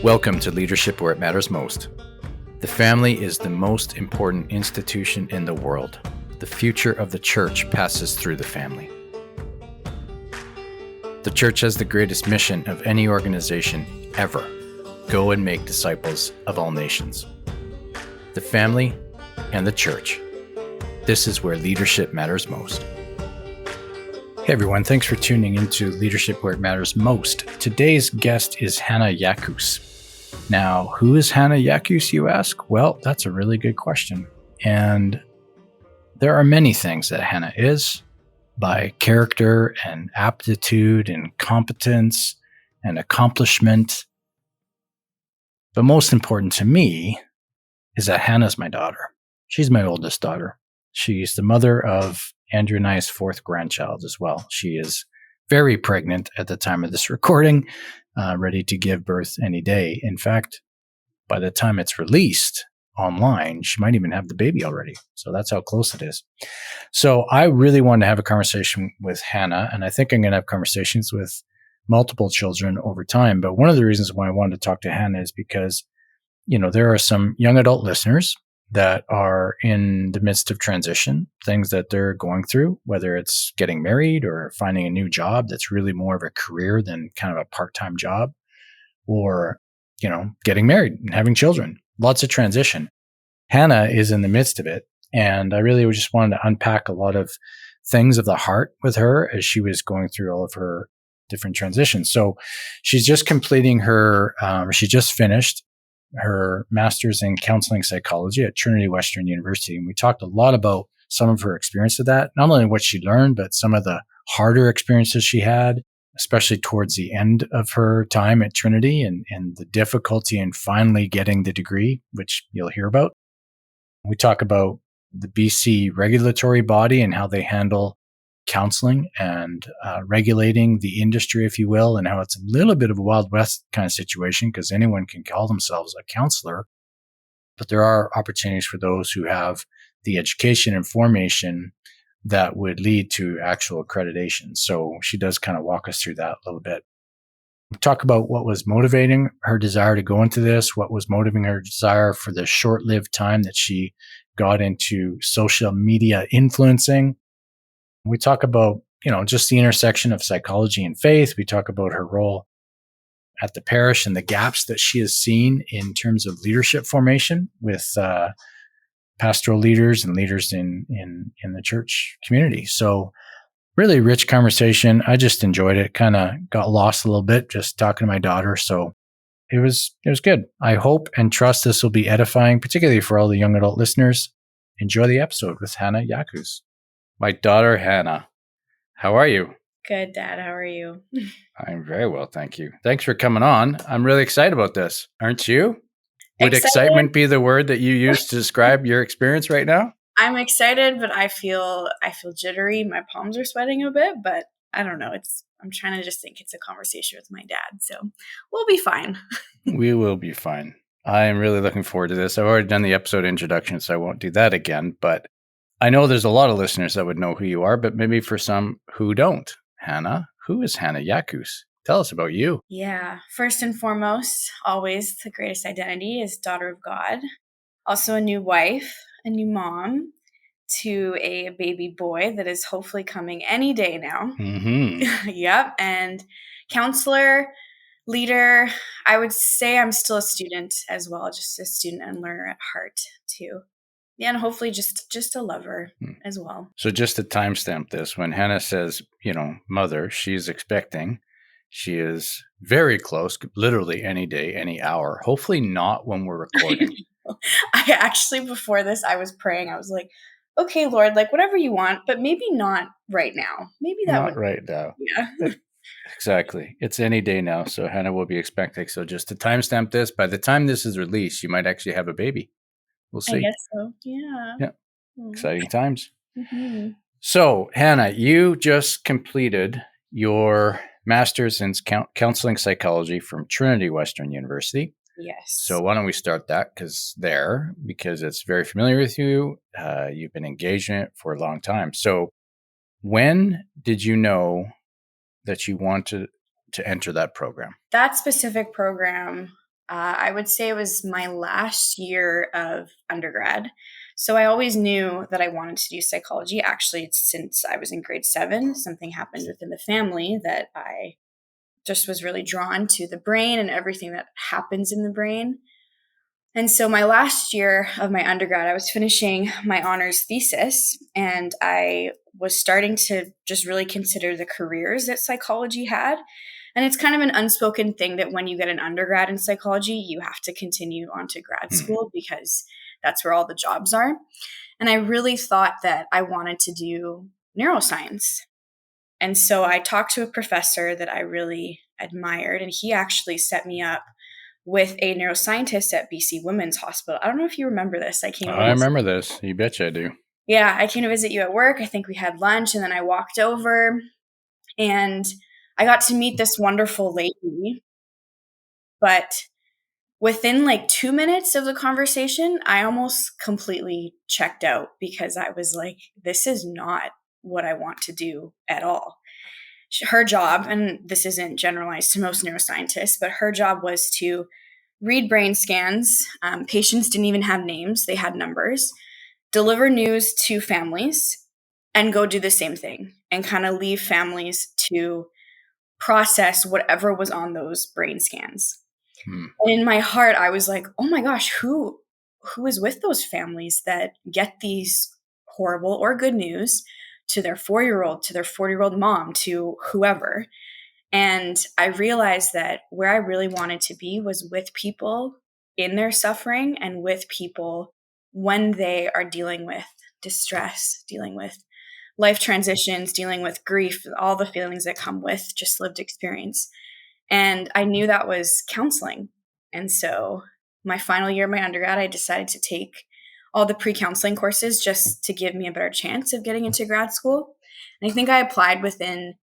Welcome to Leadership Where It Matters Most. The family is the most important institution in the world. The future of the church passes through the family. The church has the greatest mission of any organization ever. Go and make disciples of all nations. The family and the church. This is where leadership matters most. Hey everyone, thanks for tuning into Leadership Where It Matters Most. Today's guest is Hannah Jakus. Now, who is Hannah Jakus, you ask? Well, that's a really good question. And there are many things that Hannah is by character and aptitude and competence and accomplishment. But most important to me is that Hannah's my daughter. She's my oldest daughter. She's the mother of Andrew and I's fourth grandchild as well. She is very pregnant at the time of this recording, ready to give birth any day. In fact, by the time it's released online, she might even have the baby already. So that's how close it is. So I really wanted to have a conversation with Hannah, and I think I'm going to have conversations with multiple children over time. But one of the reasons why I wanted to talk to Hannah is because, there are some young adult listeners that are in the midst of transition, things that they're going through, whether it's getting married or finding a new job that's really more of a career than kind of a part-time job, or, getting married and having children. Lots of transition. Hannah is in the midst of it. And I really just wanted to unpack a lot of things of the heart with her as she was going through all of her different transitions. So she's just completing she just finished her master's in counseling psychology at Trinity Western University. And we talked a lot about some of her experience of that, not only what she learned, but some of the harder experiences she had, especially towards the end of her time at Trinity and the difficulty in finally getting the degree, which you'll hear about. We talk about the BC regulatory body and how they handle counseling and regulating the industry, if you will, and how it's a little bit of a Wild West kind of situation because anyone can call themselves a counselor. But there are opportunities for those who have the education and formation that would lead to actual accreditation. So she does kind of walk us through that a little bit. We talk about what was motivating her desire to go into this, what was motivating her desire for the short-lived time that she got into social media influencing. We talk about, just the intersection of psychology and faith. We talk about her role at the parish and the gaps that she has seen in terms of leadership formation with pastoral leaders and leaders in the church community. So really rich conversation. I just enjoyed it. Kind of got lost a little bit just talking to my daughter. So it was good. I hope and trust this will be edifying, particularly for all the young adult listeners. Enjoy the episode with Hannah Jakus. My daughter, Hannah. How are you? Good, Dad. How are you? I'm very well, thank you. Thanks for coming on. I'm really excited about this. Aren't you? Would excitement be the word that you use to describe your experience right now? I'm excited, but I feel jittery. My palms are sweating a bit, but I don't know. I'm trying to just think it's a conversation with my dad, so we'll be fine. We will be fine. I am really looking forward to this. I've already done the episode introduction, so I won't do that again, but I know there's a lot of listeners that would know who you are, but maybe for some who don't. Hannah, who is Hannah Jakus? Tell us about you. Yeah. First and foremost, always the greatest identity is daughter of God. Also a new wife, a new mom to a baby boy that is hopefully coming any day now. Mm-hmm. Yep. And counselor, leader. I would say I'm still a student as well, just a student and learner at heart too. Yeah, and hopefully just a lover as well. So just to timestamp this, when Hannah says, mother, she's expecting. She is very close, literally any day, any hour. Hopefully not when we're recording. I actually, before this, I was praying. I was like, okay, Lord, like whatever you want, but maybe not right now. Maybe that not right now. Yeah. Exactly. It's any day now. So Hannah will be expecting. So just to timestamp this, by the time this is released, you might actually have a baby. We'll see. I guess so. Yeah. Yeah. Exciting times. Mm-hmm. So, Hannah, you just completed your master's in counseling psychology from Trinity Western University. Yes. So why don't we start that because it's very familiar with you. You've been engaged in it for a long time. So when did you know that you wanted to enter that program? That specific program I would say it was my last year of undergrad. So I always knew that I wanted to do psychology. Actually, since I was in grade 7, something happened within the family that I just was really drawn to the brain and everything that happens in the brain. And so my last year of my undergrad, I was finishing my honors thesis, and I was starting to just really consider the careers that psychology had. And it's kind of an unspoken thing that when you get an undergrad in psychology, you have to continue on to grad Hmm. school because that's where all the jobs are. And I really thought that I wanted to do neuroscience. And so I talked to a professor that I really admired, and he actually set me up with a neuroscientist at BC Women's Hospital. I don't know if you remember this. I came to I visit. remember this. You betcha I do. Yeah, I came to visit you at work. I think we had lunch, and then I walked over and I got to meet this wonderful lady. But within like 2 minutes of the conversation, I almost completely checked out because I was like, this is not what I want to do at all. Her job, and this isn't generalized to most neuroscientists, but her job was to read brain scans. Patients didn't even have names, they had numbers, deliver news to families, and go do the same thing and kind of leave families to process whatever was on those brain scans. Hmm. And in my heart, I was like, oh my gosh, who is with those families that get these horrible or good news to their 4-year-old, to their 40-year-old mom, to whoever? And I realized that where I really wanted to be was with people in their suffering and with people when they are dealing with distress, dealing with life transitions, dealing with grief, all the feelings that come with just lived experience. And I knew that was counseling. And so my final year of my undergrad, I decided to take all the pre-counseling courses just to give me a better chance of getting into grad school. And I think I applied within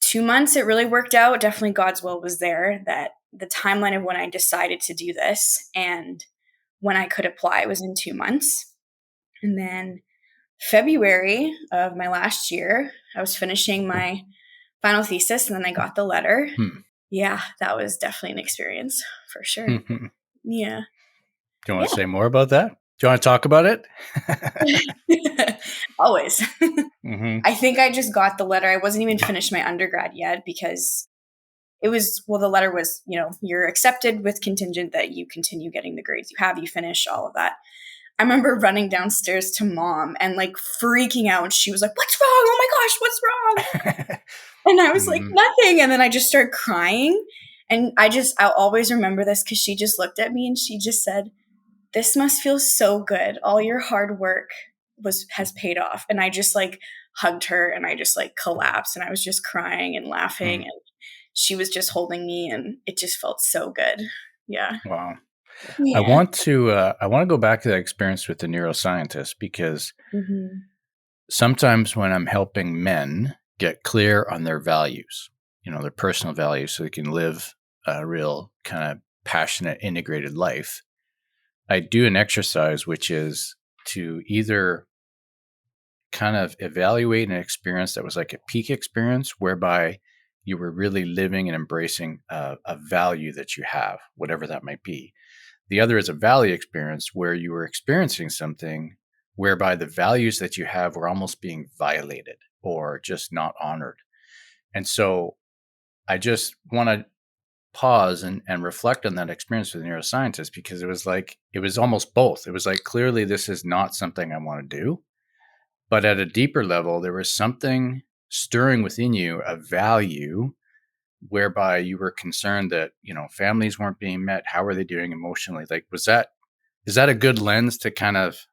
2 months. It really worked out. Definitely God's will was there, that the timeline of when I decided to do this and when I could apply was in 2 months. And then February of my last year, I was finishing my final thesis and then I got the letter. Hmm. Yeah, that was definitely an experience for sure. Do Yeah. you want Yeah. to say more about that? Do you want to talk about it? Always. Hmm. I think I just got the letter. I wasn't even finished my undergrad yet because it was, well, the letter was, you're accepted with contingent that you continue getting the grades you have, you finish all of that. I remember running downstairs to mom and like freaking out. She was like, "What's wrong? Oh my gosh, what's wrong?" And I was like, Hmm. "Nothing." And then I just started crying. And I'll always remember this because she just looked at me and she just said, "This must feel so good. All your hard work has paid off." And I just like hugged her and I just like collapsed and I was just crying and laughing and she was just holding me and it just felt so good. Yeah. Wow. Yeah. I want to go back to that experience with the neuroscientist because Mm-hmm. sometimes when I'm helping men get clear on their values, their personal values, so they can live a real kind of passionate, integrated life, I do an exercise which is to either kind of evaluate an experience that was like a peak experience whereby you were really living and embracing a value that you have, whatever that might be. The other is a valley experience where you were experiencing something whereby the values that you have were almost being violated or just not honored. And so I just want to pause and reflect on that experience with a neuroscientist because it was almost both. It was like, clearly, this is not something I want to do. But at a deeper level, there was something stirring within you, a value whereby you were concerned that, families weren't being met. How are they doing emotionally? Like, is that a good lens to kind of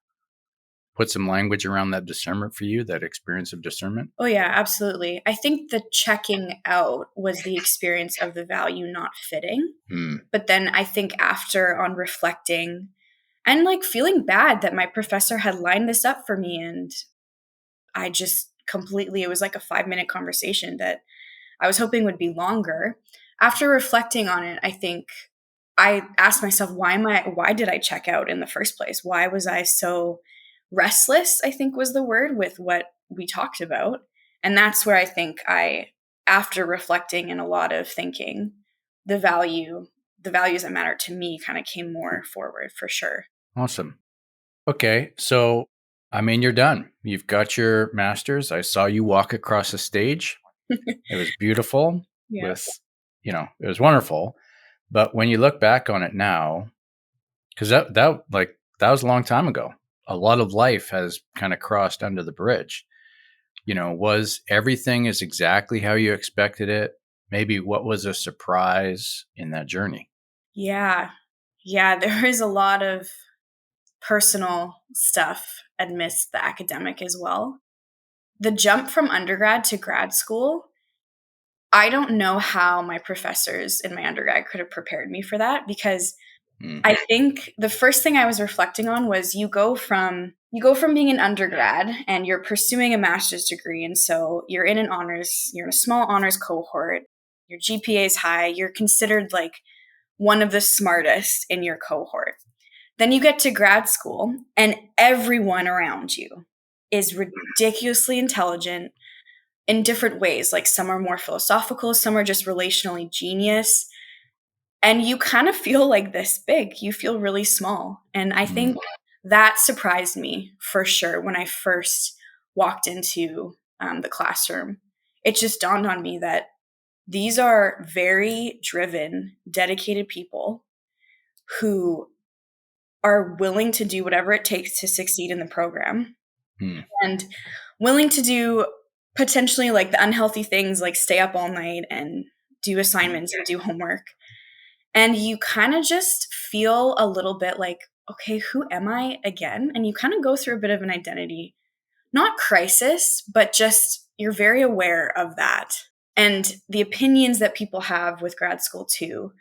put some language around that discernment for you, that experience of discernment? Oh, yeah, absolutely. I think the checking out was the experience of the value not fitting. Hmm. But then I think after on reflecting and like feeling bad that my professor had lined this up for me and I just completely, it was like a 5-minute conversation that I was hoping would be longer. After reflecting on it, I think I asked myself, why did I check out in the first place? Why was I so restless? I think was the word with what we talked about. And that's where I think after reflecting and a lot of thinking, the value the values that matter to me kind of came more forward for sure. Awesome. Okay. So, I mean, you're done. You've got your master's. I saw you walk across the stage. It was beautiful Yeah. with, it was wonderful. But when you look back on it now, because that was a long time ago. A lot of life has kind of crossed under the bridge. Was everything is exactly how you expected it? Maybe what was a surprise in that journey? Yeah. Yeah. There is a lot of personal stuff amidst the academic as well. The jump from undergrad to grad school, I don't know how my professors in my undergrad could have prepared me for that, because I think the first thing I was reflecting on was you go from being an undergrad and you're pursuing a master's degree, and so you're in a small honors cohort. Your GPA is high, you're considered like one of the smartest in your cohort. Then you get to grad school and everyone around you is ridiculously intelligent in different ways. Like some are more philosophical, some are just relationally genius. And you kind of feel like this big. You feel really small. And I think that surprised me for sure when I first walked into the classroom. It just dawned on me that these are very driven, dedicated people who are willing to do whatever it takes to succeed in the program and willing to do potentially like the unhealthy things, like stay up all night and do assignments and do homework. And you kind of just feel a little bit like, okay, who am I again? And you kind of go through a bit of an identity, not crisis, but just you're very aware of that. And the opinions that people have with grad school too,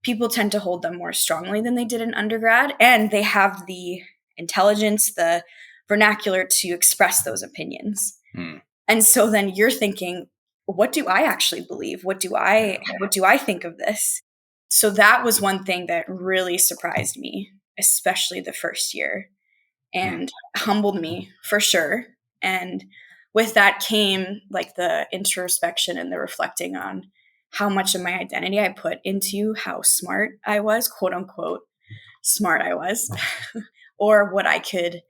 people tend to hold them more strongly than they did in undergrad. And they have the intelligence, the vernacular to express those opinions. And so then you're thinking, what do I actually believe? What do I think of this? So that was one thing that really surprised me, especially the first year, and humbled me for sure. And with that came like the introspection and the reflecting on how much of my identity I put into how smart I was, quote unquote, smart I was, or what I could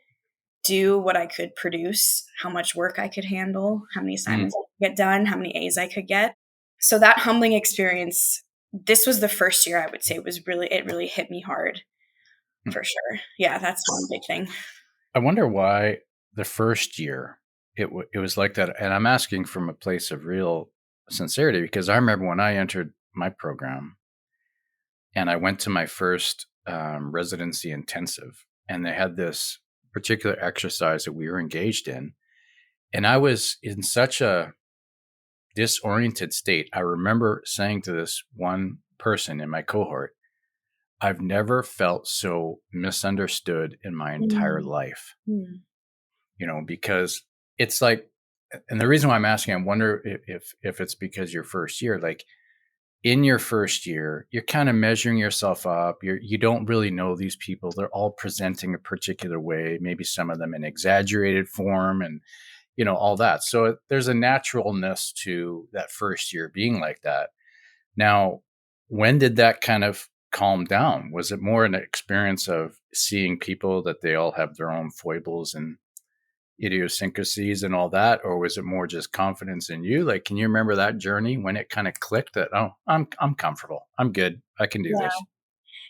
do, what I could produce, how much work I could handle, how many assignments I could get done, how many A's I could get. So that humbling experience, this was the first year I would say it really hit me hard for sure. Yeah, that's one big thing. I wonder why the first year it was like that. And I'm asking from a place of real sincerity, because I remember when I entered my program and I went to my first residency intensive, and they had this particular exercise that we were engaged in. And I was in such a disoriented state. I remember saying to this one person in my cohort, I've never felt so misunderstood in my entire life. Because it's like, and the reason why I'm asking, I wonder if it's because your first year, like in your first year, you're kind of measuring yourself up. You don't really know these people. They're all presenting a particular way, maybe some of them in exaggerated form and, all that. So there's a naturalness to that first year being like that. Now, when did that kind of calm down? Was it more an experience of seeing people that they all have their own foibles and idiosyncrasies and all that, or was it more just confidence in you? Like, can you remember that journey when it kind of clicked that, oh, I'm comfortable, I'm good, I can do this?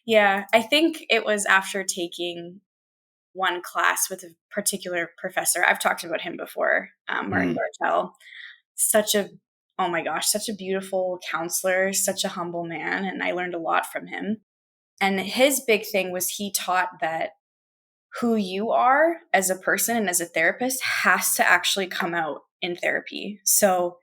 Yeah, I think it was after taking one class with a particular professor. I've talked about him before, Martin Bartel. Oh my gosh, such a beautiful counselor, such a humble man, and I learned a lot from him. And his big thing was he taught that who you are as a person and as a therapist has to actually come out in therapy. So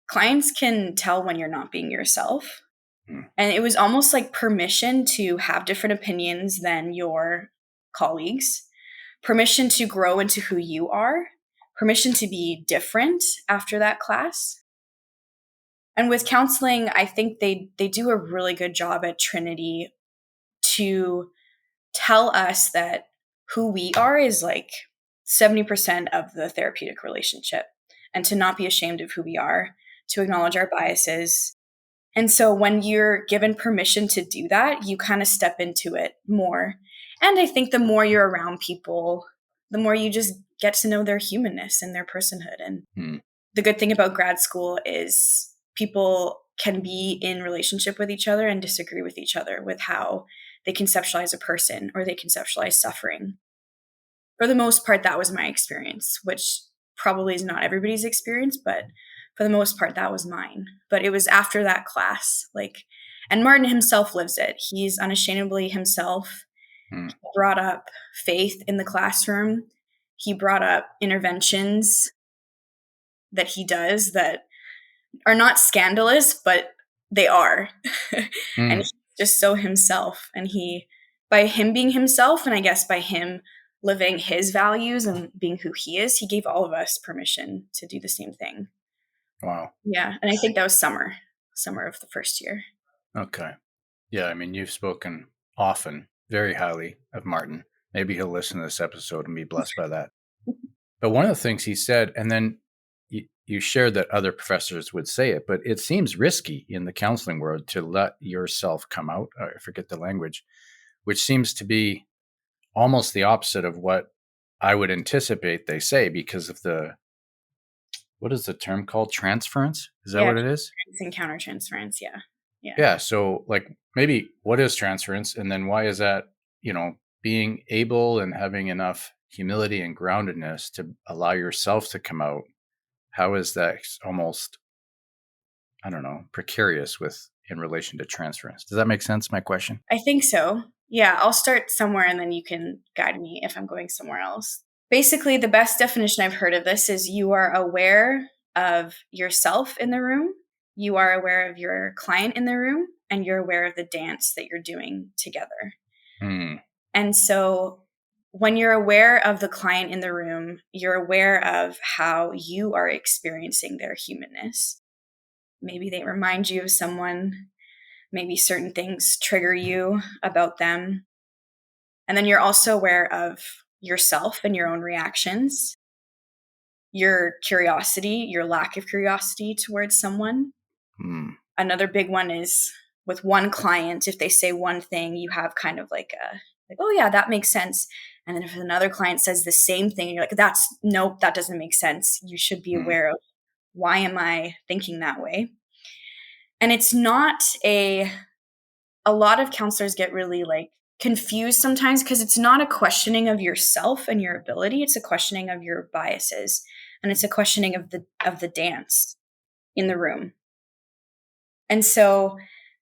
clients can tell when you're not being yourself. And it was almost like permission to have different opinions than your colleagues, permission to grow into who you are, permission to be different after that class. And with counseling, I think they do a really good job at Trinity to tell us that who we are is like 70% of the therapeutic relationship, and to not be ashamed of who we are, to acknowledge our biases, And so when you're given permission to do that, you kind of step into it more. And I think the more you're around people, the more you just get to know their humanness and their personhood. And the good thing about grad school is people can be in relationship with each other and disagree with each other with how they conceptualize a person or they conceptualize suffering. For the most part, that was my experience, which probably is not everybody's experience, but for the most part, that was mine. But it was after that class, and Martin himself lives it. He's unashamedly himself. He brought up faith in the classroom. He brought up interventions that he does that are not scandalous, but they are. And he's just so himself. And by him being himself, and I guess by him living his values and being who he is, he gave all of us permission to do the same thing. Wow. Yeah. And I think that was summer of the first year. Okay. Yeah. I mean, you've spoken often very highly of Martin. Maybe he'll listen to this episode and be blessed by that. But one of the things he said, and then you shared that other professors would say it, but it seems risky in the counseling world to let yourself come out. I forget the language, which seems to be almost the opposite of what I would anticipate they say because of what is the term called? Transference? Is that what it is? And countertransference. Yeah. Yeah. Yeah. So maybe what is transference? And then why is that, being able and having enough humility and groundedness to allow yourself to come out? How is that almost, I don't know, precarious in relation to transference? Does that make sense, my question? I think so. Yeah, I'll start somewhere and then you can guide me if I'm going somewhere else. Basically, the best definition I've heard of this is you are aware of yourself in the room, you are aware of your client in the room, and you're aware of the dance that you're doing together. And so when you're aware of the client in the room, you're aware of how you are experiencing their humanness. Maybe they remind you of someone. Maybe certain things trigger you about them. And then you're also aware of yourself and your own reactions, your curiosity, your lack of curiosity towards someone. Another big one is with one client, if they say one thing, you have kind of oh yeah, that makes sense. And then if another client says the same thing, you're like, nope, that doesn't make sense. You should be aware of, why am I thinking that way? And it's not a lot of counselors get really confused sometimes because it's not a questioning of yourself and your ability. It's a questioning of your biases, and it's a questioning of the dance in the room. And so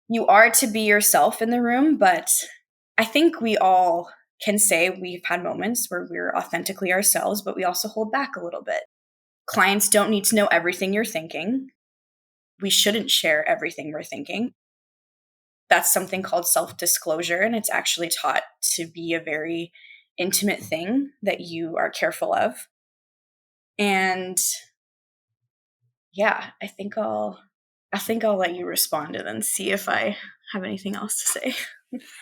you are to be yourself in the room, but I think we all can say we've had moments where we're authentically ourselves, but we also hold back a little bit. Clients don't need to know everything you're thinking. We shouldn't share everything we're thinking. That's something called self-disclosure, and it's actually taught to be a very intimate thing that you are careful of. And yeah, I think I'll let you respond and then see if I have anything else to say.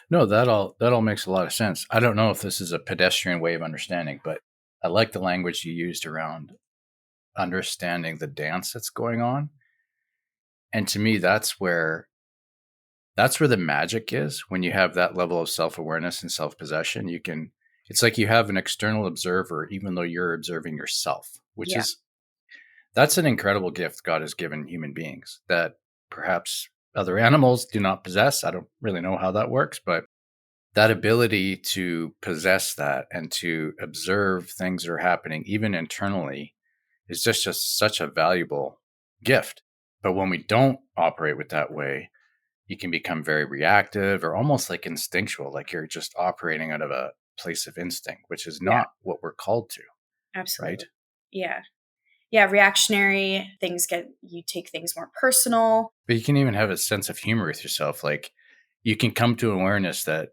No, that all makes a lot of sense. I don't know if this is a pedestrian way of understanding, but I like the language you used around understanding the dance that's going on. And to me, that's where the magic is. When you have that level of self-awareness and self-possession, it's like you have an external observer, even though you're observing yourself, which that's an incredible gift God has given human beings that perhaps other animals do not possess. I don't really know how that works, but that ability to possess that and to observe things that are happening, even internally, is just such a valuable gift. But when we don't operate with that way, you can become very reactive or almost like instinctual, like you're just operating out of a place of instinct, which is not what we're called to. Absolutely. Right? Yeah. Yeah, reactionary things you take things more personal. But you can even have a sense of humor with yourself. Like you can come to awareness that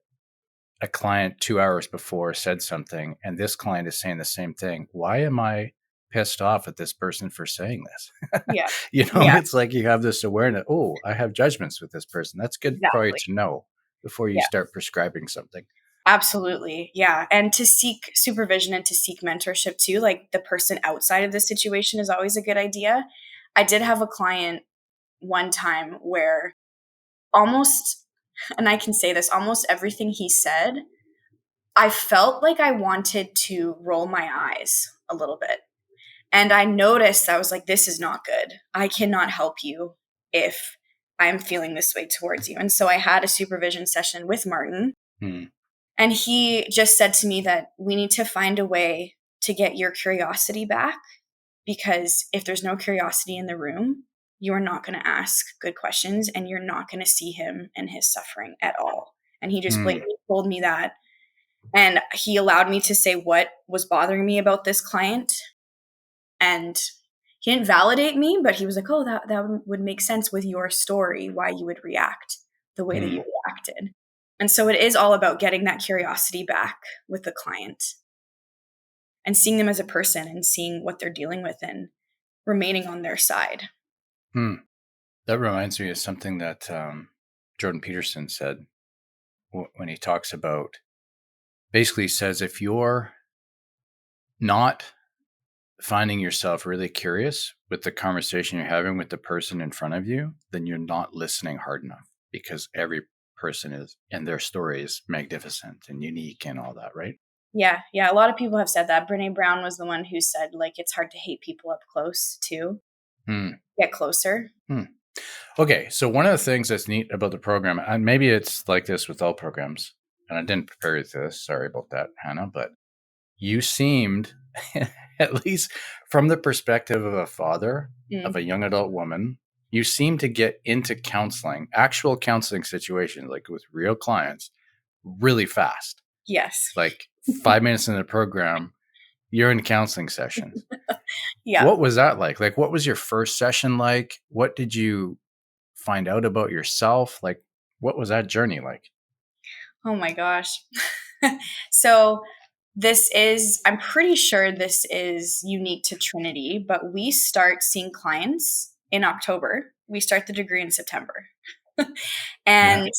a client 2 hours before said something and this client is saying the same thing. Why am I pissed off at this person for saying this? Yeah. It's like you have this awareness. Oh, I have judgments with this person. That's good for you to know before you start prescribing something. Absolutely. Yeah. And to seek supervision and to seek mentorship too, like the person outside of the situation is always a good idea. I did have a client one time where almost, and I can say this, almost everything he said, I felt like I wanted to roll my eyes a little bit. And I noticed I was like, this is not good. I cannot help you if I'm feeling this way towards you. And so I had a supervision session with Martin. And he just said to me that we need to find a way to get your curiosity back, because if there's no curiosity in the room, you are not going to ask good questions and you're not going to see him and his suffering at all. And he just blatantly told me that. And he allowed me to say what was bothering me about this client. And he didn't validate me, but he was like, oh, that would make sense with your story, why you would react the way that you reacted. And so it is all about getting that curiosity back with the client and seeing them as a person and seeing what they're dealing with and remaining on their side. That reminds me of something that Jordan Peterson said when he talks about, basically says, if you're not finding yourself really curious with the conversation you're having with the person in front of you, then you're not listening hard enough, because every person is, and their story is magnificent and unique and all that, right? Yeah. A lot of people have said that. Brene Brown was the one who said, like, it's hard to hate people up close too. Get closer. Okay. So one of the things that's neat about the program, and maybe it's like this with all programs, and I didn't prepare you for this, sorry about that, Hannah, but you seemed, at least from the perspective of a father of a young adult woman, you seem to get into counseling, actual counseling situations, like with real clients, really fast. Yes. Like 5 minutes into the program, you're in counseling sessions. Yeah. What was that like? Like, what was your first session like? What did you find out about yourself? Like, what was that journey like? Oh my gosh. So I'm pretty sure this is unique to Trinity, but we start seeing clients in October. We start the degree in September. And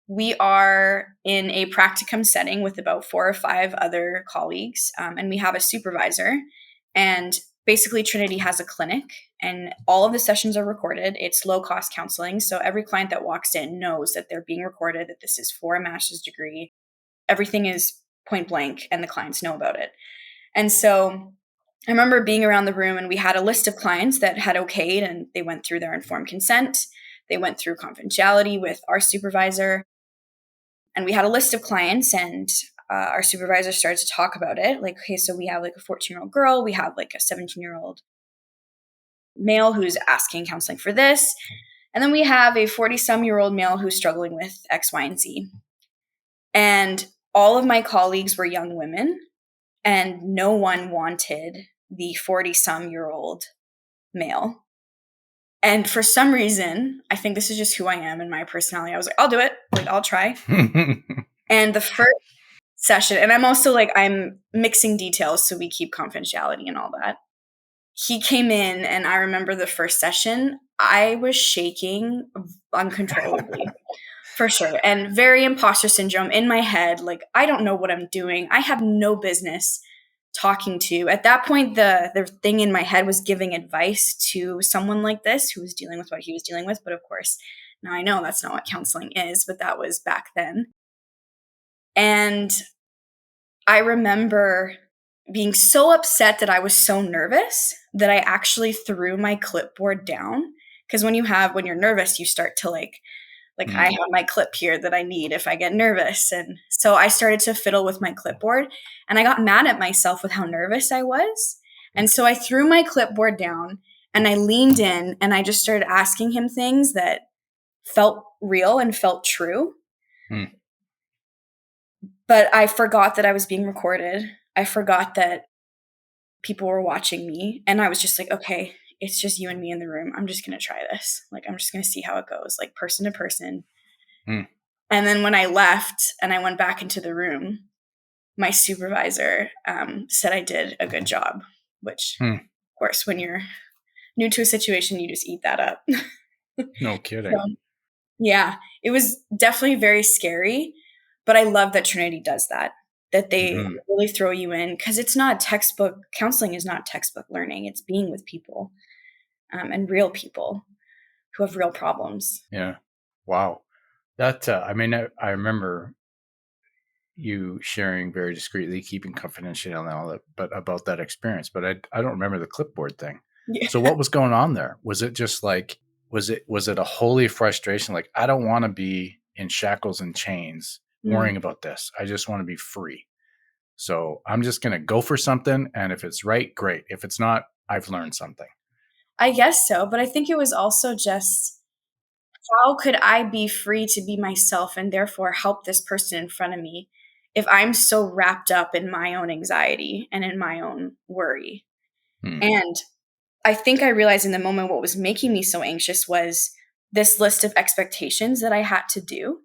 we are in a practicum setting with about 4 or 5 other colleagues, and we have a supervisor. And basically, Trinity has a clinic, and all of the sessions are recorded. It's low-cost counseling, so every client that walks in knows that they're being recorded, that this is for a master's degree. Everything is point blank, and the clients know about it. And so I remember being around the room, and we had a list of clients that had okayed, and they went through their informed consent. They went through confidentiality with our supervisor. And we had a list of clients, and our supervisor started to talk about it. Like, okay, so we have like a 14-year-old girl. We have like a 17-year-old male who's asking counseling for this. And then we have a 40-some-year-old male who's struggling with X, Y, and Z. And all of my colleagues were young women, and no one wanted the 40-some-year-old male. And for some reason, I think this is just who I am and my personality. I was like, I'll do it. Like, I'll try. And the first session, and I'm also like, I'm mixing details, so we keep confidentiality and all that. He came in, and I remember the first session, I was shaking uncontrollably. For sure. And very imposter syndrome in my head. Like, I don't know what I'm doing. I have no business talking to. At that point, the thing in my head was giving advice to someone like this who was dealing with what he was dealing with. But of course, now I know that's not what counseling is, but that was back then. And I remember being so upset that I was so nervous that I actually threw my clipboard down. Because when you're nervous, you start to like I have my clip here that I need if I get nervous. And so I started to fiddle with my clipboard, and I got mad at myself with how nervous I was. And so I threw my clipboard down, and I leaned in, and I just started asking him things that felt real and felt true. But I forgot that I was being recorded. I forgot that people were watching me. And I was just like, okay, it's just you and me in the room. I'm just going to try this. Like, I'm just going to see how it goes, like person to person. And then when I left and I went back into the room, my supervisor said I did a good job, which, of course, when you're new to a situation, you just eat that up. No kidding. So, yeah, it was definitely very scary, but I love that Trinity does that they really throw you in, because it's not textbook. Counseling is not textbook learning. It's being with people and real people who have real problems. Yeah. Wow. That I remember you sharing very discreetly, keeping confidential and all that, but about that experience. But I don't remember the clipboard thing. Yeah. So what was going on there? Was it just like was it a holy frustration? Like, I don't want to be in shackles and chains Mm. worrying about this. I just want to be free. So I'm just gonna go for something, and if it's right, great. If it's not, I've learned something. I guess so, but I think it was also just how could I be free to be myself and therefore help this person in front of me if I'm so wrapped up in my own anxiety and in my own worry? Hmm. And I think I realized in the moment what was making me so anxious was this list of expectations that I had to do,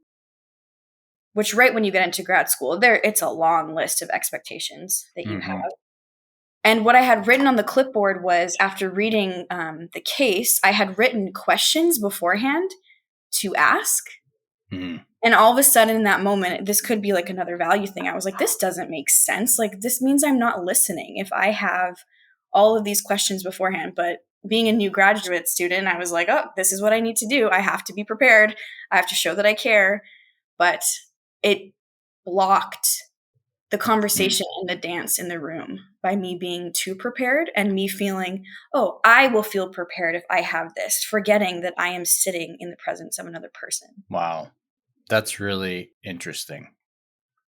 which right when you get into grad school, it's a long list of expectations that you have. Mm-hmm. And what I had written on the clipboard was after reading the case, I had written questions beforehand to ask. Mm-hmm. And all of a sudden in that moment, this could be like another value thing. I was like, this doesn't make sense. Like, this means I'm not listening if I have all of these questions beforehand. But being a new graduate student, I was like, oh, this is what I need to do. I have to be prepared. I have to show that I care. But it blocked the Mm. conversation and the dance in the room by me being too prepared and me feeling, oh, I will feel prepared if I have this, forgetting that I am sitting in the presence of another person. Wow, that's really interesting.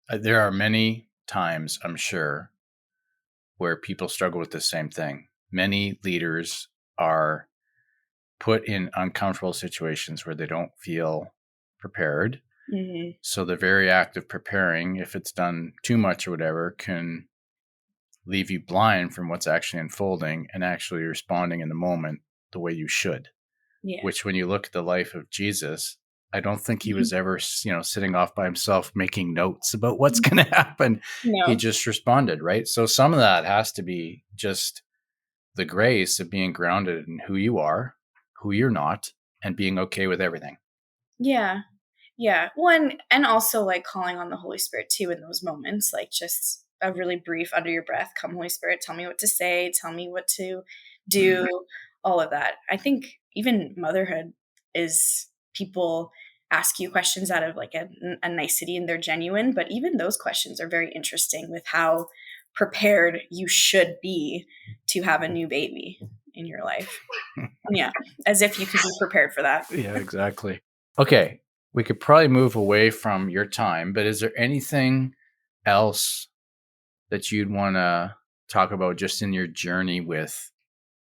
There are many times, I'm sure, where people struggle with the same thing. Many leaders are put in uncomfortable situations where they don't feel prepared. Mm-hmm. So the very act of preparing, if it's done too much or whatever, can leave you blind from what's actually unfolding and actually responding in the moment the way you should. Yeah. Which, when you look at the life of Jesus, I don't think he was ever, sitting off by himself making notes about what's going to happen. He No. just responded, right? So some of that has to be just the grace of being grounded in who you are, who you're not, and being okay with everything. Yeah. Yeah. One, and also like calling on the Holy Spirit too in those moments, like just a really brief under your breath, come Holy Spirit, tell me what to say, tell me what to Mm. do, all of that. I think even motherhood is people ask you questions out of like a nicety and they're genuine, but even those questions are very interesting with how prepared you should be to have a new baby in your life. Yeah. As if you could be prepared for that. Yeah, exactly. Okay, we could probably move away from your time, but is there anything else that you'd want to talk about just in your journey with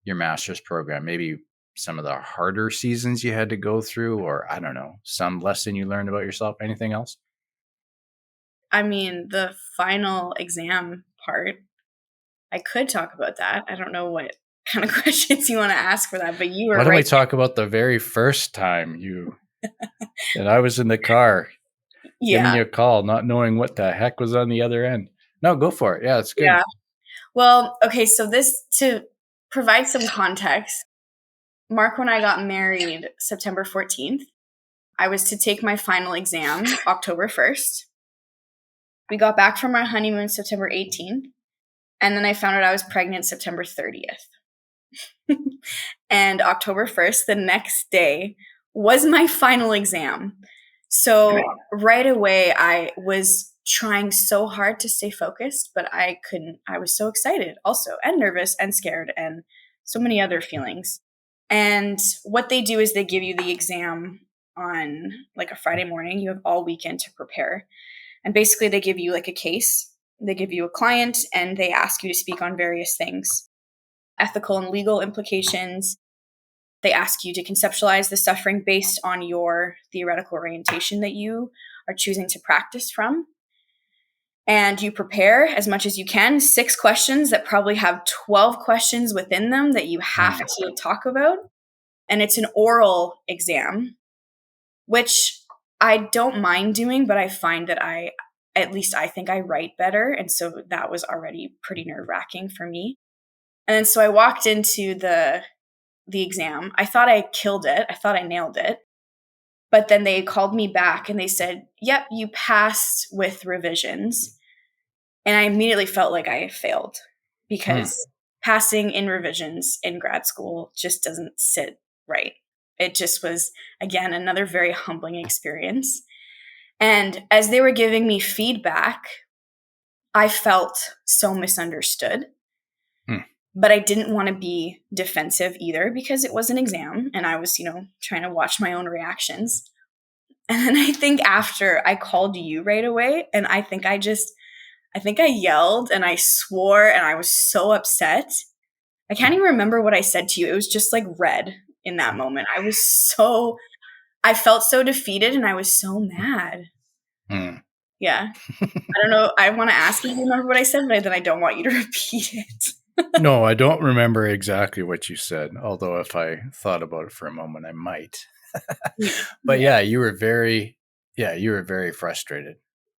your master's program? Maybe some of the harder seasons you had to go through, or I don't know, some lesson you learned about yourself. Anything else? I mean, the final exam part, I could talk about that. I don't know what kind of questions you want to ask for that, but you Why were don't we right talk about the very first time you and I was in the car there. giving Yeah. you a call, not knowing what the heck was on the other end? No, go for it. Yeah, it's good. Yeah. Well, okay. So, this to provide some context, Mark and I got married September 14th. I was to take my final exam October 1st. We got back from our honeymoon September 18th. And then I found out I was pregnant September 30th. And October 1st, the next day, was my final exam. So right away, I was trying so hard to stay focused, but I couldn't. I was so excited also, and nervous, and scared, and so many other feelings. And what they do is they give you the exam on like a Friday morning. You have all weekend to prepare. And basically, they give you like a case, they give you a client, and they ask you to speak on various things, ethical and legal implications. They ask you to conceptualize the suffering based on your theoretical orientation that you are choosing to practice from. And you prepare as much as you can, 6 questions that probably have 12 questions within them that you have Mm. to talk about. And it's an oral exam, which I don't mind doing, but I find that at least I think I write better. And so that was already pretty nerve wracking for me. And then so I walked into the exam. I thought I killed it. I thought I nailed it. But then they called me back and they said, yep, you passed with revisions. And I immediately felt like I failed Mm. because passing in revisions in grad school just doesn't sit right. it just was, again, another very humbling experience. And as they were giving me feedback, I felt so misunderstood. But I didn't want to be defensive either because it was an exam and I was, trying to watch my own reactions. And then I think after I called you right away, and I think I yelled and I swore and I was so upset. I can't even remember what I said to you. It was just like red in that moment. I felt so defeated and I was so mad. Yeah. I don't know. I want to ask you to remember what I said, but then I don't want you to repeat it. No, I don't remember exactly what you said, although if I thought about it for a moment, I might. But you were very frustrated.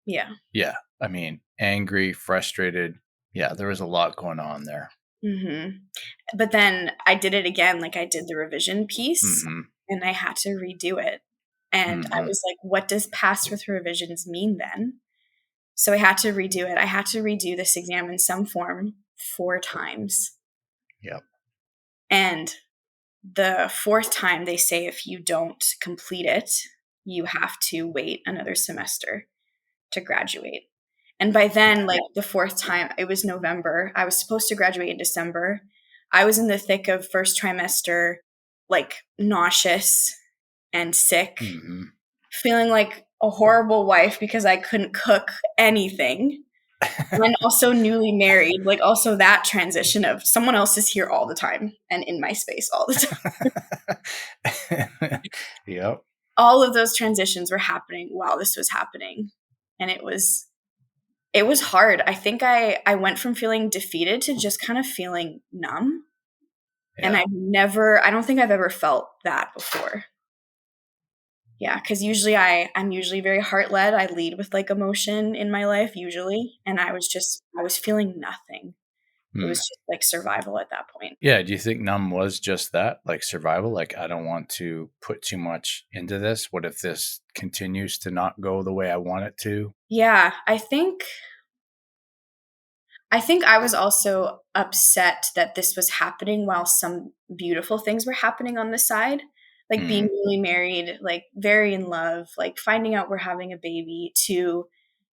Yeah. Yeah. I mean, angry, frustrated. Yeah, there was a lot going on there. Mm-hmm. But then I did it again. Like I did the revision piece and I had to redo it. And I was like, what does pass with revisions mean then? So I had to redo it. I had to redo this exam in some form 4 times. Yep. And the 4th time they say if you don't complete it, you have to wait another semester to graduate. And by then, like the 4th time, it was November. I was supposed to graduate in December. I was in the thick of first trimester, like nauseous and sick, feeling like a horrible wife because I couldn't cook anything. And also newly married, like also that transition of someone else is here all the time and in my space all the time. Yep. All of those transitions were happening while this was happening. And it was hard. I think I went from feeling defeated to just kind of feeling numb. Yeah. And I don't think I've ever felt that before. Yeah, because usually I'm usually very heart-led. I lead with like emotion in my life usually. And I was feeling nothing. It was just like survival at that point. Yeah. Do you think numb was just that, like survival? Like, I don't want to put too much into this. What if this continues to not go the way I want it to? Yeah, I think I was also upset that this was happening while some beautiful things were happening on the side, like being newly married, like very in love, like finding out we're having a baby, to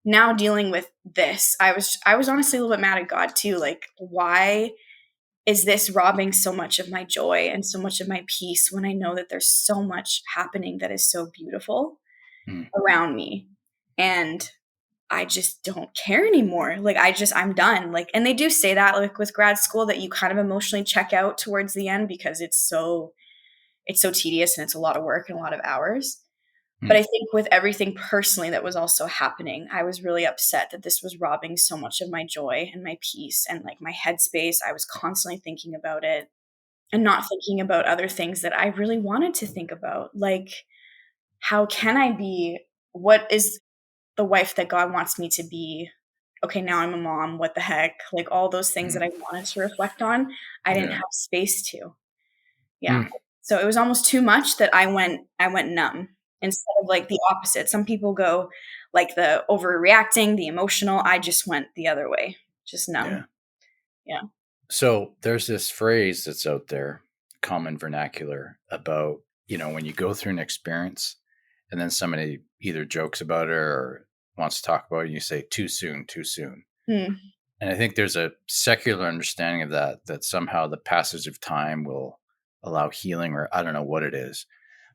now dealing with this. I was honestly a little bit mad at God too. Like, why is this robbing so much of my joy and so much of my peace when I know that there's so much happening that is so beautiful around me? And I just don't care anymore. Like I'm done. Like, and they do say that like with grad school that you kind of emotionally check out towards the end because it's so tedious and it's a lot of work and a lot of hours. But I think with everything personally that was also happening, I was really upset that this was robbing so much of my joy and my peace and like my headspace. I was constantly thinking about it and not thinking about other things that I really wanted to think about. Like, how can I be, what is the wife that God wants me to be? Okay, now I'm a mom. What the heck? Like all those things that I wanted to reflect on, I didn't have space to. Yeah. So it was almost too much that I went numb instead of like the opposite. Some people go like the overreacting, the emotional. I just went the other way, just numb. Yeah. So there's this phrase that's out there, common vernacular, about, when you go through an experience and then somebody either jokes about it or wants to talk about it, and you say too soon, too soon. And I think there's a secular understanding of that somehow the passage of time will allow healing, or I don't know what it is.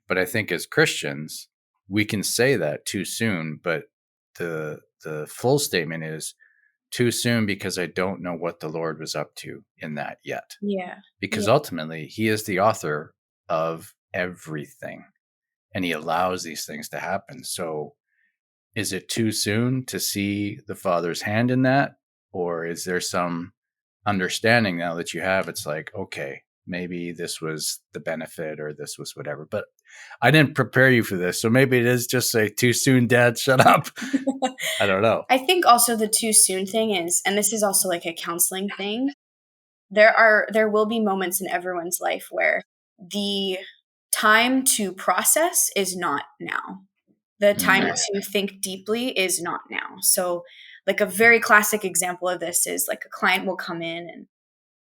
But I think as Christians, we can say that too soon, but the full statement is too soon because I don't know what the Lord was up to in that yet. Yeah. Because ultimately, he is the author of everything and he allows these things to happen. So is it too soon to see the Father's hand in that? Or is there some understanding now that you have? It's like, okay, maybe this was the benefit or this was whatever. But I didn't prepare you for this. So maybe it is just say, too soon, Dad, shut up. I don't know. I think also the too soon thing is, and this is also like a counseling thing, there will be moments in everyone's life where the time to process is not now. The time to think deeply is not now. So like a very classic example of this is like a client will come in and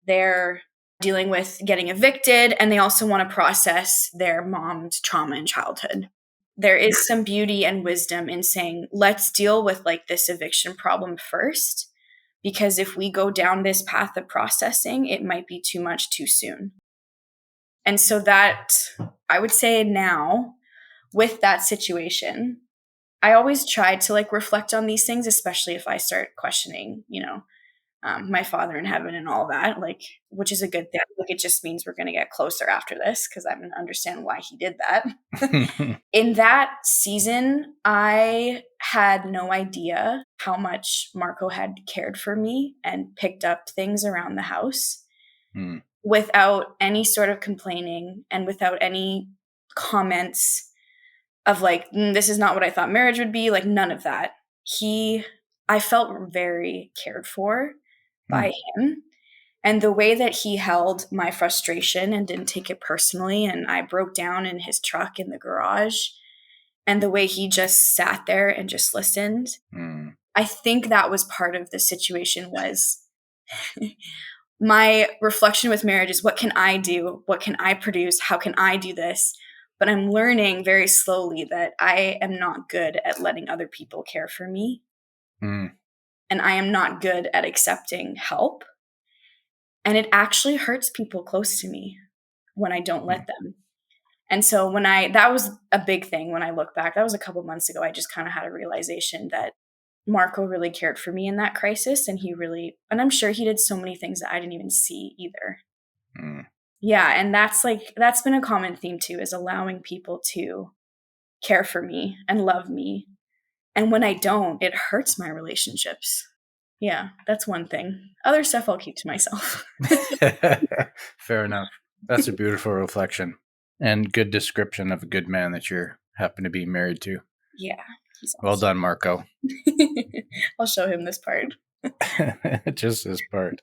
they're dealing with getting evicted, and they also want to process their mom's trauma in childhood. There is some beauty and wisdom in saying, let's deal with like this eviction problem first, because if we go down this path of processing, it might be too much too soon. And so that, I would say now, with that situation, I always try to like reflect on these things, especially if I start questioning, my father in heaven and all that, like, which is a good thing. Like, it just means we're going to get closer after this because I'm going to understand why he did that. In that season, I had no idea how much Marco had cared for me and picked up things around the house without any sort of complaining and without any comments of like, this is not what I thought marriage would be. Like, none of that. I felt very cared for by him. And the way that he held my frustration and didn't take it personally, and I broke down in his truck in the garage, and the way he just sat there and just listened, I think that was part of the situation. Was my reflection with marriage is, what can I do? What can I produce? How can I do this? But I'm learning very slowly that I am not good at letting other people care for me. And I am not good at accepting help. And it actually hurts people close to me when I don't let them. And so that was a big thing when I look back. That was a couple months ago. I just kind of had a realization that Marco really cared for me in that crisis. And I'm sure he did so many things that I didn't even see either. Yeah. And that's been a common theme too, is allowing people to care for me and love me. And when I don't, it hurts my relationships. Yeah, that's one thing. Other stuff I'll keep to myself. Fair enough. That's a beautiful reflection and good description of a good man that you happen to be married to. Yeah. He's awesome. Well done, Marco. I'll show him this part. Just this part.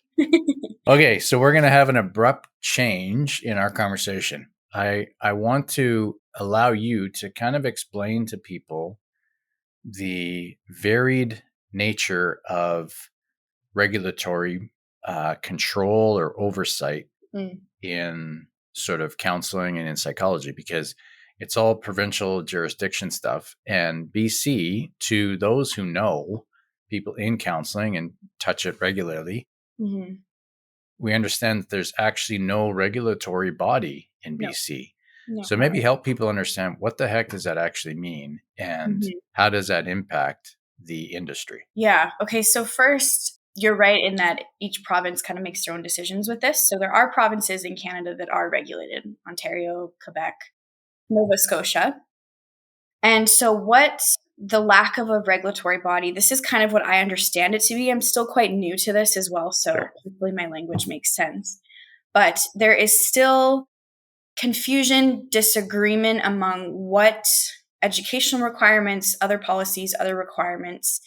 Okay, so we're going to have an abrupt change in our conversation. I want to allow you to kind of explain to people the varied nature of regulatory control or oversight in sort of counseling and in psychology, because it's all provincial jurisdiction stuff. And BC, to those who know people in counseling and touch it regularly, we understand that there's actually no regulatory body in BC. No. So maybe help people understand, what the heck does that actually mean, and how does that impact the industry? Yeah. Okay. So first, you're right in that each province kind of makes their own decisions with this. So there are provinces in Canada that are regulated: Ontario, Quebec, Nova Scotia. And so what the lack of a regulatory body, this is kind of what I understand it to be. I'm still quite new to this as well, so hopefully my language makes sense. But there is still confusion, disagreement among what educational requirements, other policies, other requirements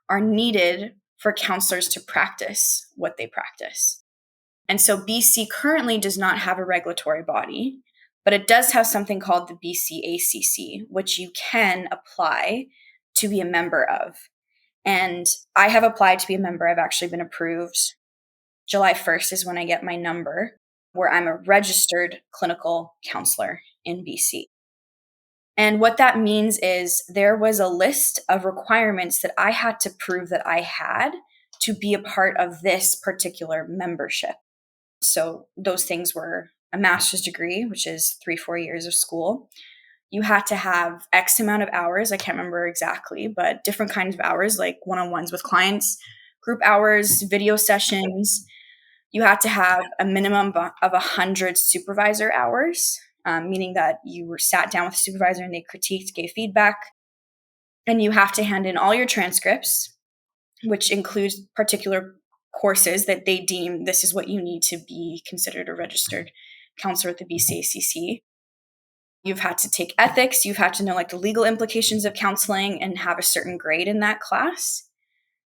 are needed for counselors to practice what they practice. And so BC currently does not have a regulatory body, but it does have something called the BC ACC, which you can apply to be a member of. And I have applied to be a member. I've actually been approved. July 1st is when I get my number, where I'm a registered clinical counselor in BC. And what that means is there was a list of requirements that I had to prove that I had to be a part of this particular membership. So those things were a master's degree, which is 3-4 years of school. You had to have X amount of hours. I can't remember exactly, but different kinds of hours, like one-on-ones with clients, group hours, video sessions. You had to have a minimum of 100 supervisor hours, meaning that you were sat down with a supervisor and they critiqued, gave feedback. And you have to hand in all your transcripts, which includes particular courses that they deem this is what you need to be considered a registered counselor at the BCACC. You've had to take ethics. You've had to know like the legal implications of counseling and have a certain grade in that class.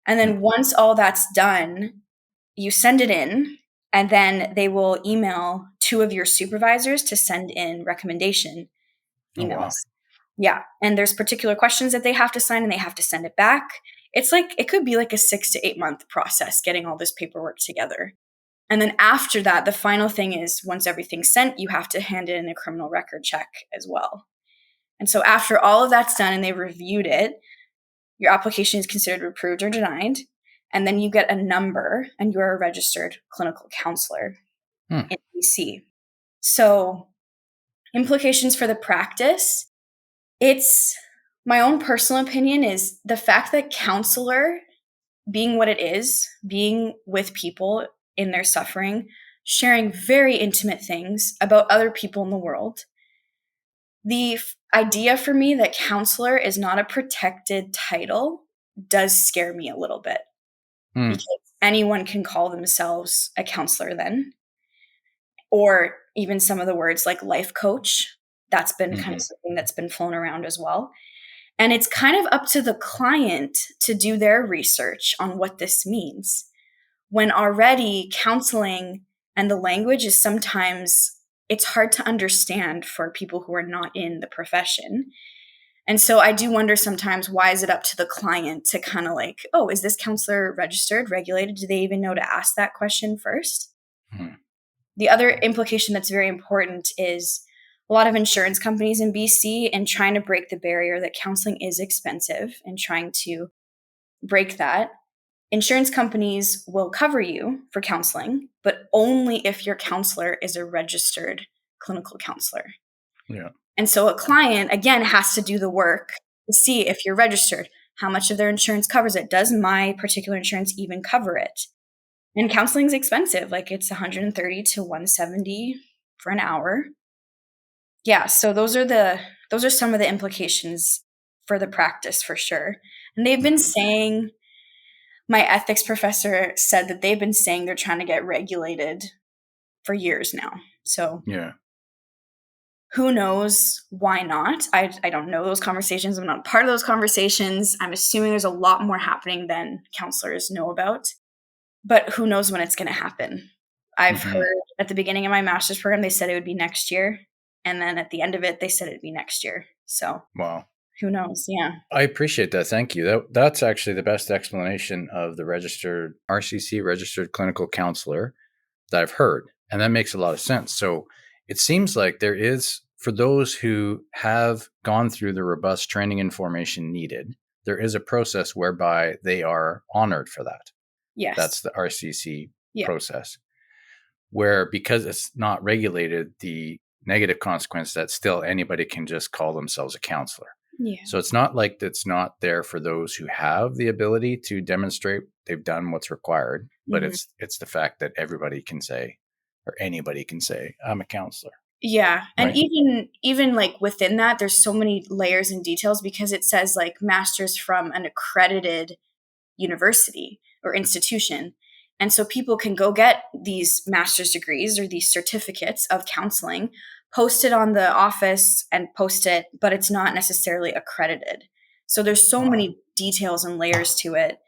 And then once all that's done, you send it in, and then they will email 2 of your supervisors to send in recommendation emails. Oh, wow. Yeah. And there's particular questions that they have to sign, and they have to send it back. It's like, it could be like a 6 to 8 month process getting all this paperwork together. And then after that, the final thing is once everything's sent, you have to hand in a criminal record check as well. And so after all of that's done and they've reviewed it, your application is considered approved or denied. And then you get a number and you're a registered clinical counselor in BC. So implications for the practice, it's my own personal opinion is the fact that counselor being what it is, being with people in their suffering, sharing very intimate things about other people in the world. The idea for me that counselor is not a protected title does scare me a little bit because anyone can call themselves a counselor then, or even some of the words like life coach. That's been kind of something that's been flown around as well. And it's kind of up to the client to do their research on what this means. When already counseling and the language is sometimes, it's hard to understand for people who are not in the profession. And so I do wonder sometimes, why is it up to the client to kind of like, oh, is this counselor registered, regulated? Do they even know to ask that question first? The other implication that's very important is a lot of insurance companies in BC and trying to break the barrier that counseling is expensive and trying to break that. Insurance companies will cover you for counseling, but only if your counselor is a registered clinical counselor. Yeah. And so a client, again, has to do the work to see if you're registered, how much of their insurance covers it. Does my particular insurance even cover it? And counseling is expensive. Like it's $130 to $170 for an hour. Yeah, so those are some of the implications for the practice for sure. And they've been saying, my ethics professor said that they've been saying they're trying to get regulated for years now. So yeah, who knows why not? I don't know those conversations. I'm not part of those conversations. I'm assuming there's a lot more happening than counselors know about. But who knows when it's going to happen? I've heard at the beginning of my master's program, they said it would be next year. And then at the end of it, they said it'd be next year. So wow. Who knows? Yeah. I appreciate that. Thank you. That's actually the best explanation of the registered RCC, registered clinical counselor, that I've heard. And that makes a lot of sense. So it seems like there is, for those who have gone through the robust training and formation needed, there is a process whereby they are honored for that. Yes. That's the RCC process, where because it's not regulated, the negative consequence that still anybody can just call themselves a counselor. Yeah. So it's not like it's not there for those who have the ability to demonstrate they've done what's required, but it's the fact that everybody can say, or anybody can say, I'm a counselor. Yeah. And right? even like within that, there's so many layers and details because it says like masters from an accredited university or institution. And so people can go get these master's degrees or these certificates of counseling, post it on the office and post it, but it's not necessarily accredited. So there's so many details and layers to it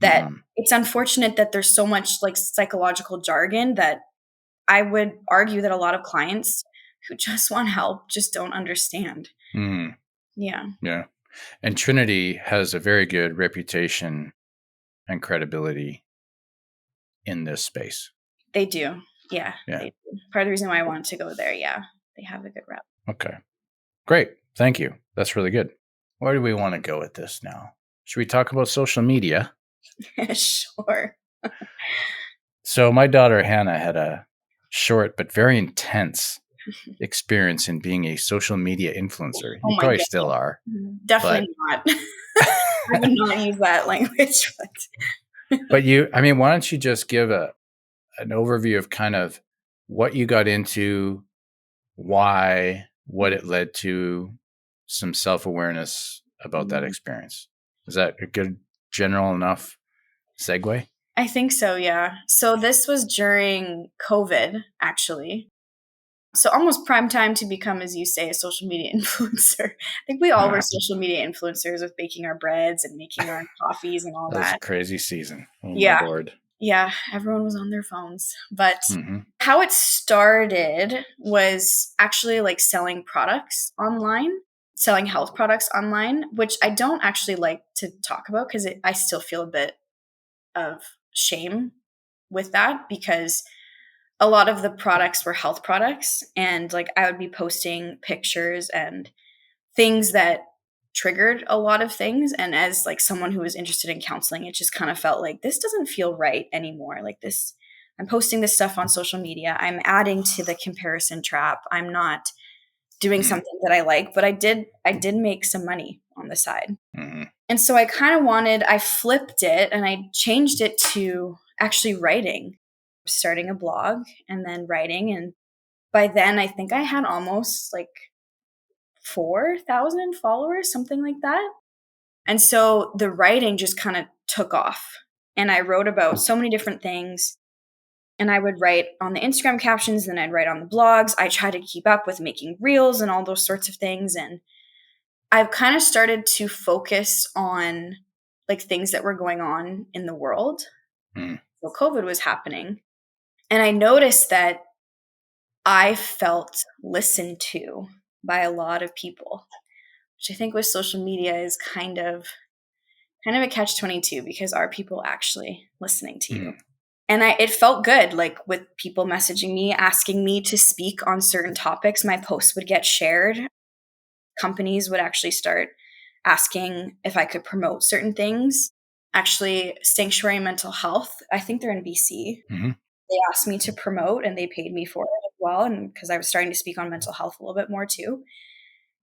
that it's unfortunate that there's so much like psychological jargon that I would argue that a lot of clients who just want help just don't understand. Yeah. Yeah. And Trinity has a very good reputation and credibility in this space. They do. Yeah. Yeah. They do. Part of the reason why I wanted to go there. Yeah. They have a good rep. Okay. Great. Thank you. That's really good. Where do we want to go with this now? Should we talk about social media? Sure. So my daughter Hannah had a short but very intense experience in being a social media influencer. You probably still are. Definitely not. I would not use that language. But why don't you just give an overview of kind of what you got into, why, what it led to, some self-awareness about that experience. Is that a good general enough segue? I think so, yeah. So this was during COVID, actually. So almost prime time to become, as you say, a social media influencer. I think we all were social media influencers with baking our breads and making our coffees and all that. That was a crazy season. Oh yeah. my Lord. Yeah, everyone was on their phones. But how it started was actually like selling products online, selling health products online, which I don't actually like to talk about because I still feel a bit of shame with that because a lot of the products were health products, and like I would be posting pictures and things that triggered a lot of things. And as like someone who was interested in counseling, it just kind of felt like this doesn't feel right anymore. Like this, I'm posting this stuff on social media. I'm adding to the comparison trap. I'm not doing something that I like, but I did make some money on the side. Mm-hmm. And so I flipped it and I changed it to actually writing, starting a blog and then writing. And by then I think I had almost like 4,000 followers, something like that. And so the writing just kind of took off. And I wrote about so many different things. And I would write on the Instagram captions, then I'd write on the blogs. I tried to keep up with making reels and all those sorts of things. And I've kind of started to focus on like things that were going on in the world. So COVID was happening. And I noticed that I felt listened to by a lot of people, which I think with social media is kind of a catch-22, because are people actually listening to you? And it felt good, like with people messaging me, asking me to speak on certain topics. My posts would get shared. Companies would actually start asking if I could promote certain things. Actually, Sanctuary Mental Health, I think they're in BC. Mm-hmm. They asked me to promote and they paid me for it as well. And because I was starting to speak on mental health a little bit more too.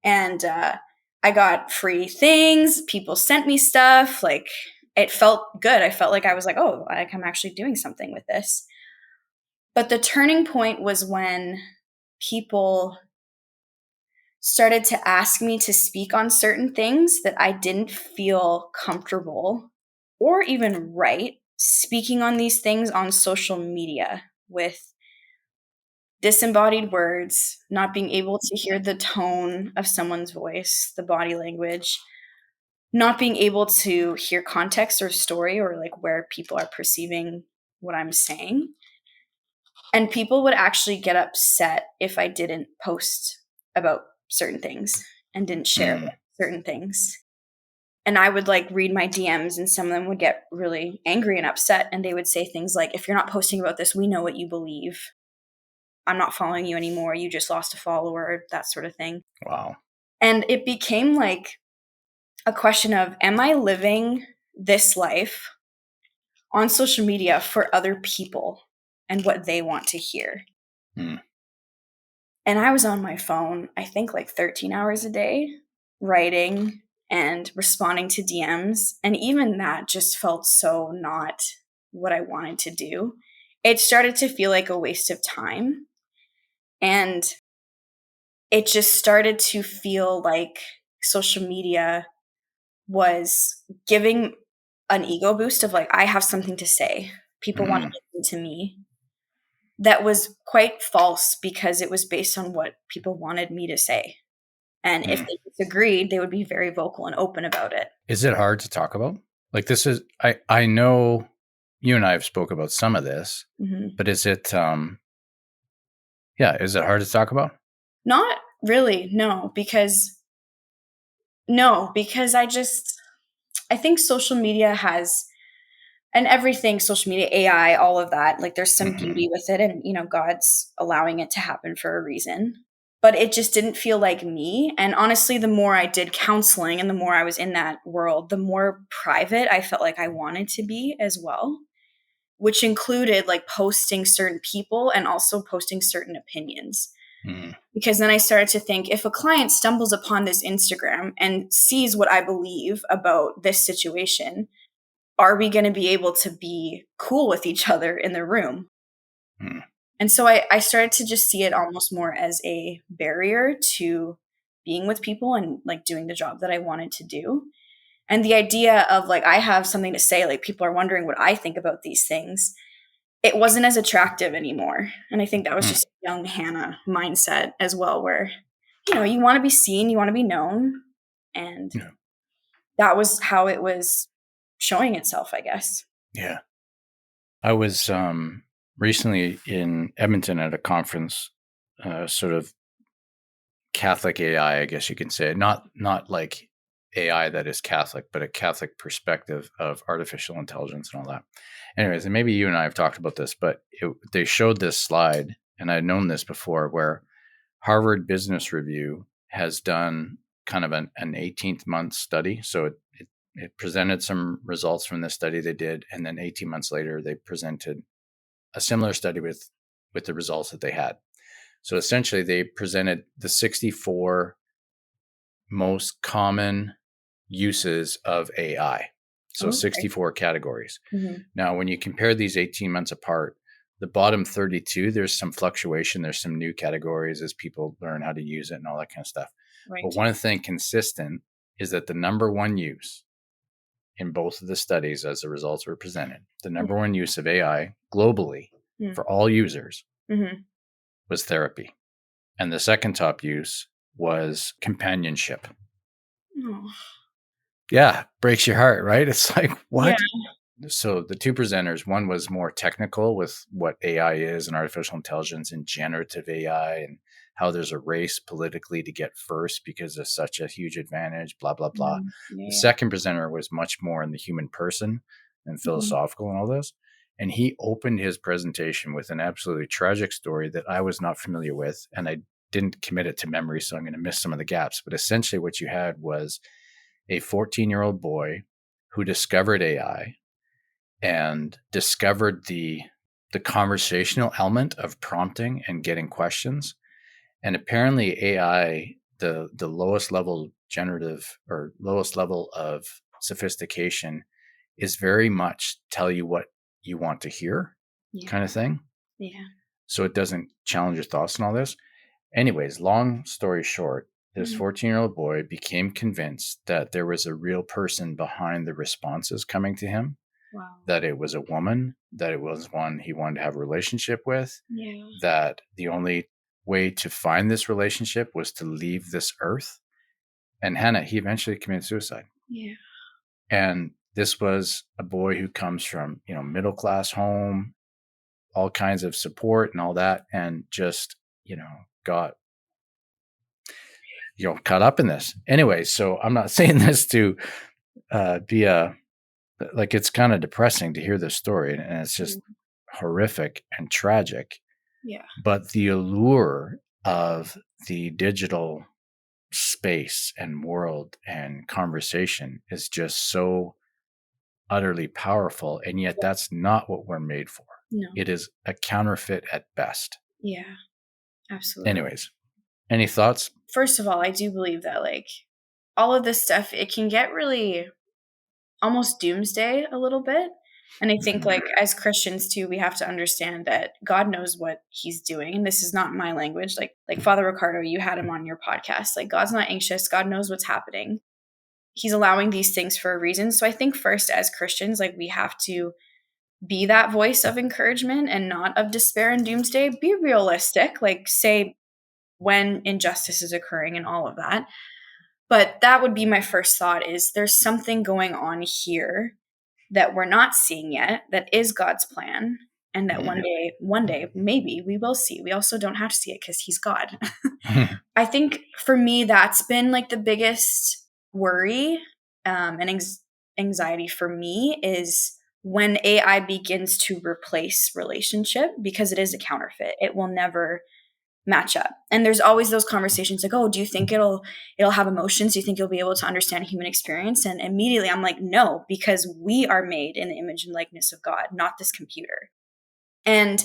And I got free things. People sent me stuff. Like, it felt good. I felt like I was like, oh, like I'm actually doing something with this. But the turning point was when people started to ask me to speak on certain things that I didn't feel comfortable or even right speaking on these things on social media, with disembodied words, not being able to hear the tone of someone's voice, the body language, not being able to hear context or story or like where people are perceiving what I'm saying. And people would actually get upset if I didn't post about certain things and didn't share certain things. And I would like read my DMs and some of them would get really angry and upset. And they would say things like, if you're not posting about this, we know what you believe. I'm not following you anymore. You just lost a follower, that sort of thing. Wow. And it became like a question of, am I living this life on social media for other people and what they want to hear? And I was on my phone, I think like 13 hours a day, writing and responding to DMs. And even that just felt so not what I wanted to do. It started to feel like a waste of time. And it just started to feel like social media was giving an ego boost of like, I have something to say. People want to listen to me. That was quite false, because it was based on what people wanted me to say. And if they disagreed, they would be very vocal and open about it. Is it hard to talk about? Like, this is, I know you and I have spoke about some of this, but is it, is it hard to talk about? Not really, no, because I think social media has, and everything, social media, AI, all of that, like there's some beauty with it, and God's allowing it to happen for a reason. But it just didn't feel like me. And honestly, the more I did counseling and the more I was in that world, the more private I felt like I wanted to be as well, which included like posting certain people and also posting certain opinions. Because then I started to think, if a client stumbles upon this Instagram and sees what I believe about this situation, are we going to be able to be cool with each other in the room? And so I started to just see it almost more as a barrier to being with people and like doing the job that I wanted to do. And the idea of like, I have something to say, like people are wondering what I think about these things, it wasn't as attractive anymore. And I think that was just a young Hannah mindset as well, where, you want to be seen, you want to be known. And that was how it was showing itself, I guess. Yeah. I was recently in Edmonton at a conference, sort of Catholic AI, I guess you can say. Not like AI that is Catholic, but a Catholic perspective of artificial intelligence and all that. Anyways, and maybe you and I have talked about this, but they showed this slide, and I'd known this before, where Harvard Business Review has done kind of an 18th month study. So it presented some results from this study they did, and then 18 months later, they presented a similar study with the results that they had. So essentially, they presented the 64 most common uses of AI. So 64 categories. Mm-hmm. Now, when you compare these 18 months apart, the bottom 32, there's some fluctuation. There's some new categories as people learn how to use it and all that kind of stuff. Right. But one thing consistent is that the number one use in both of the studies, as the results were presented, the number one use of AI globally for all users was therapy. And the second top use was companionship. Oh. Yeah, breaks your heart, right? It's like, what? Yeah. So the two presenters, one was more technical with what AI is and artificial intelligence and generative AI and how there's a race politically to get first because of such a huge advantage, blah, blah, blah. Yeah. The second presenter was much more in the human person and philosophical and all those. And he opened his presentation with an absolutely tragic story that I was not familiar with. And I didn't commit it to memory, so I'm going to miss some of the gaps. But essentially what you had was a 14-year-old boy who discovered AI and discovered the conversational element of prompting and getting questions. And apparently AI, the lowest level generative or lowest level of sophistication is very much tell you what you want to hear kind of thing. Yeah. So it doesn't challenge your thoughts and all this. Anyways, long story short, this 14-year-old boy became convinced that there was a real person behind the responses coming to him. Wow. That it was a woman, that it was one he wanted to have a relationship with, Yeah. that the only way to find this relationship was to leave this earth. And Hannah, he eventually committed suicide. Yeah. And this was a boy who comes from, middle class home, all kinds of support and all that, and just, got caught up in this. Anyway, so I'm not saying this to be it's kind of depressing to hear this story, and it's just horrific and tragic. Yeah. But the allure of the digital space and world and conversation is just so utterly powerful, and yet that's not what we're made for. No. It is a counterfeit at best. Yeah. Absolutely. Anyways, any thoughts? First of all, I do believe that all of this stuff, it can get really almost doomsday a little bit. And I think as Christians too, we have to understand that God knows what he's doing. And this is not my language. Like Father Ricardo, you had him on your podcast. God's not anxious. God knows what's happening. He's allowing these things for a reason. So I think first as Christians, we have to be that voice of encouragement and not of despair and doomsday. Be realistic, say when injustice is occurring and all of that. But that would be my first thought is there's something going on here that we're not seeing yet that is God's plan, and that one day maybe we will see. We also don't have to see it because he's God. I think for me that's been the biggest worry and anxiety for me is when AI begins to replace relationship, because it is a counterfeit. It will never match up. And there's always those conversations oh, do you think it'll have emotions? Do you think you'll be able to understand human experience? And immediately I'm no, because we are made in the image and likeness of God, not this computer. And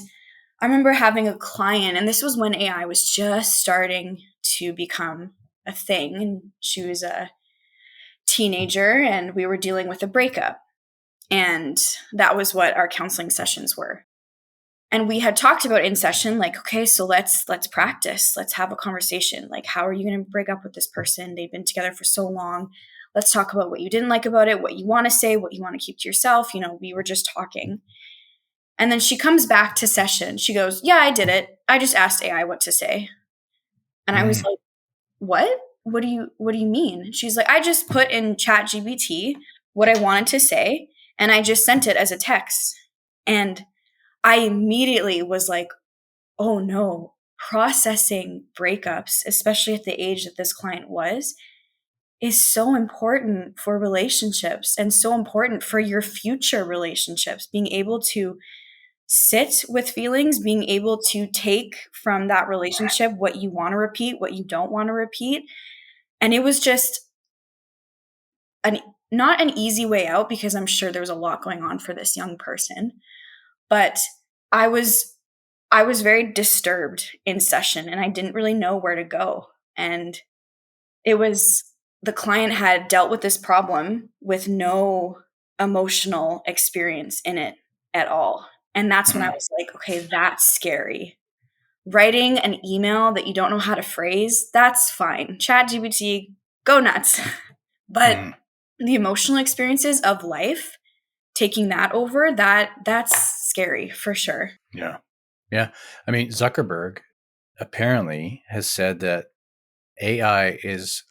I remember having a client, and this was when AI was just starting to become a thing. And she was a teenager and we were dealing with a breakup. And that was what our counseling sessions were. And we had talked about in session, okay, so let's practice. Let's have a conversation. How are you going to break up with this person? They've been together for so long. Let's talk about what you didn't like about it, what you want to say, what you want to keep to yourself. We were just talking. And then she comes back to session. She goes, yeah, I did it. I just asked AI what to say. And I was like, what? What do you mean? She's like, I just put in ChatGPT what I wanted to say, and I just sent it as a text. And I immediately was like, oh no, processing breakups, especially at the age that this client was, is so important for relationships and so important for your future relationships. Being able to sit with feelings, being able to take from that relationship what you want to repeat, what you don't want to repeat. And it was just not an easy way out, because I'm sure there was a lot going on for this young person. But I was very disturbed in session, and I didn't really know where to go. And it was, the client had dealt with this problem with no emotional experience in it at all. And that's when I was like, okay, that's scary. Writing an email that you don't know how to phrase, that's fine. ChatGPT, go nuts. But the emotional experiences of life, taking that over, that's scary for sure. Yeah. Yeah. I mean, Zuckerberg apparently has said that AI is,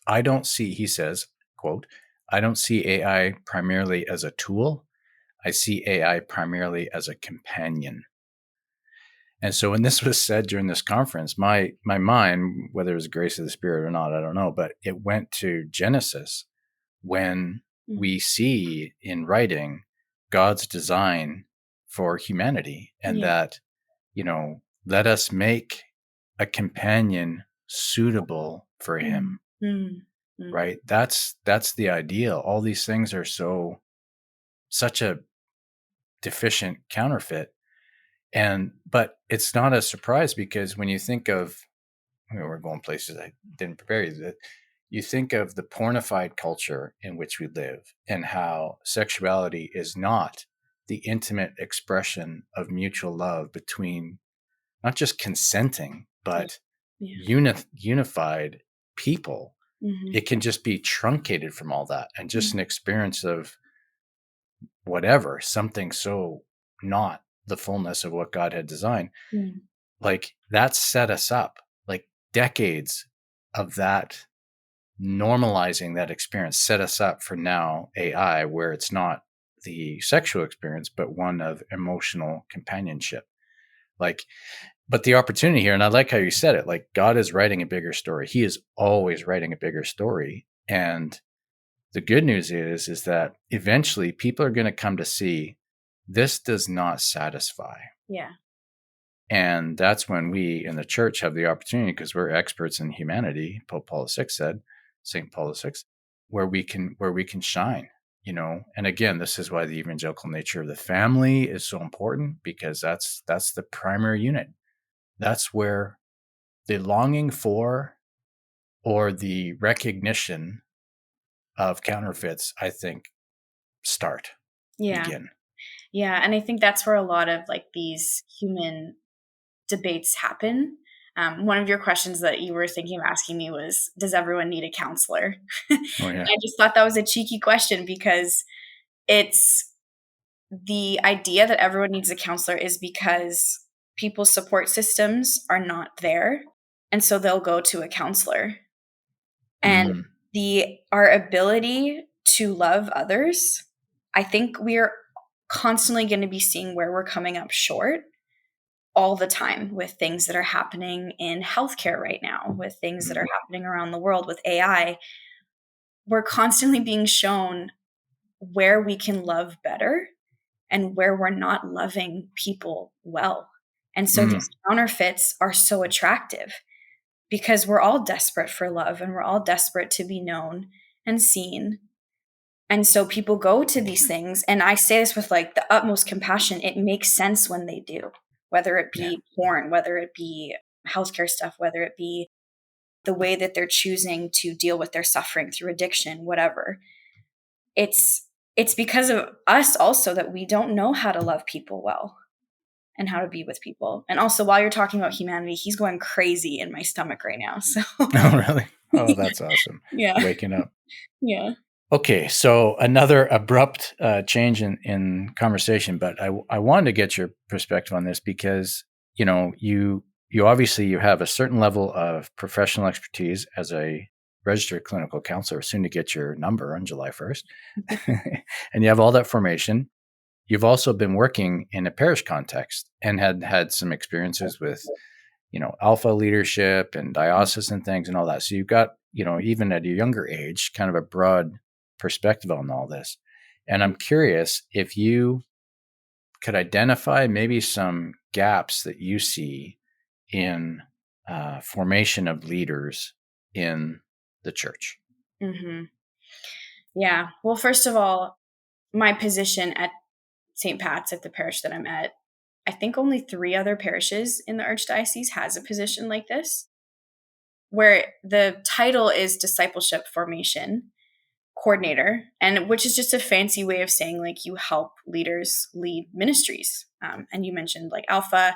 he says, quote, I don't see AI primarily as a tool. I see AI primarily as a companion. And so when this was said during this conference, my mind, whether it was grace of the Spirit or not, I don't know, but it went to Genesis, when we see in writing God's design for humanity, and that, let us make a companion suitable for him. Right? That's the ideal. All these things are such a deficient counterfeit. But it's not a surprise, because when you think of, we're going places I didn't prepare you, that you think of the pornified culture in which we live, and how sexuality is not the intimate expression of mutual love between not just consenting, but unified people. It can just be truncated from all that, and just an experience of whatever, something so not the fullness of what God had designed. Like, that set us up, like decades of that normalizing that experience set us up for now AI, where it's not the sexual experience, but one of emotional companionship. Like, but the opportunity here, and I like how you said it, like, God is writing a bigger story. He is always writing a bigger story. And the good news is that eventually people are going to come to see this does not satisfy. Yeah. And that's when we in the church have the opportunity, because we're experts in humanity, Pope Paul VI said, St. Paul VI, where we can shine, And again, this is why the evangelical nature of the family is so important, because that's the primary unit. That's where the longing for, or the recognition of counterfeits, I think, begin. Yeah. And I think that's where a lot of like these human debates happen. One of your questions that you were thinking of asking me was, does everyone need a counselor? Oh, yeah. I just thought that was a cheeky question, because it's the idea that everyone needs a counselor is because people's support systems are not there. And so they'll go to a counselor. And our ability to love others, I think we're constantly going to be seeing where we're coming up short all the time, with things that are happening in healthcare right now, with things that are happening around the world with AI. We're constantly being shown where we can love better and where we're not loving people well. And so these counterfeits are so attractive, because we're all desperate for love, and we're all desperate to be known and seen. And so people go to these things, and I say this with like the utmost compassion. It makes sense when they do, whether it be porn, whether it be healthcare stuff, whether it be the way that they're choosing to deal with their suffering through addiction, whatever. It's because of us also that we don't know how to love people well and how to be with people. And also, while you're talking about humanity, he's going crazy in my stomach right now. So Oh, really? Oh, that's awesome. Yeah. Waking up. Yeah. Okay, so another abrupt change in conversation, but I wanted to get your perspective on this, because you obviously you have a certain level of professional expertise as a registered clinical counselor, soon to get your number on July 1st, and you have all that formation. You've also been working in a parish context and had some experiences with alpha leadership and diocesan things and all that. So you've got, even at a younger age, kind of a broad perspective on all this. And I'm curious if you could identify maybe some gaps that you see in formation of leaders in the church. Mm-hmm. Yeah. Well, first of all, my position at St. Pat's, at the parish that I'm at, I think only 3 other parishes in the Archdiocese has a position like this, where the title is discipleship formation coordinator, and which is just a fancy way of saying like you help leaders lead ministries. And you mentioned like Alpha,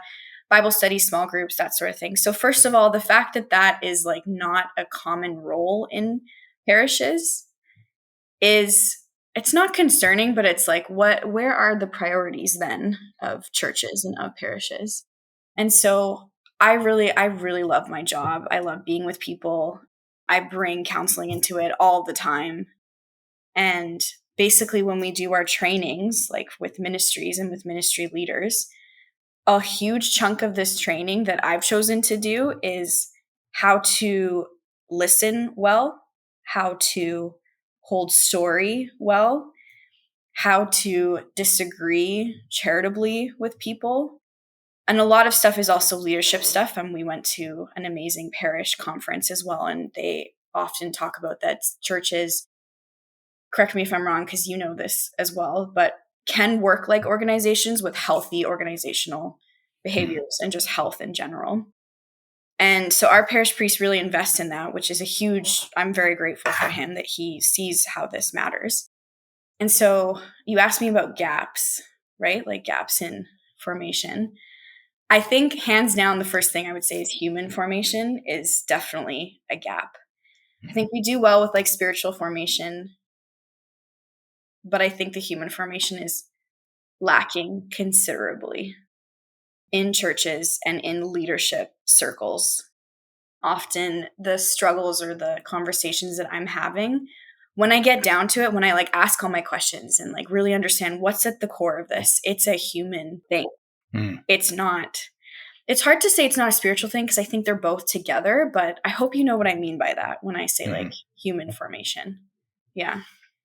Bible study, small groups, that sort of thing. So first of all, the fact that that is like not a common role in parishes is, it's not concerning, but it's like, where are the priorities then of churches and of parishes? And so I really love my job. I love being with people. I bring counseling into it all the time. And basically, when we do our trainings, like with ministries and with ministry leaders, a huge chunk of this training that I've chosen to do is how to listen well, how to hold story well, how to disagree charitably with people. And a lot of stuff is also leadership stuff. And we went to an amazing parish conference as well. And they often talk about that churches, correct me if I'm wrong, because you know this as well, but can work like organizations with healthy organizational behaviors and just health in general. And so our parish priest really invests in that, which is I'm very grateful for him that he sees how this matters. And so you asked me about gaps, right? Like gaps in formation. I think hands down, the first thing I would say is human formation is definitely a gap. I think we do well with like spiritual formation, but I think the human formation is lacking considerably in churches and in leadership circles. Often the struggles or the conversations that I'm having, when I get down to it, when I like ask all my questions and like really understand what's at the core of this, it's a human thing. It's not, it's hard to say it's not a spiritual thing because I think they're both together, but I hope you know what I mean by that when I say like human formation. Yeah.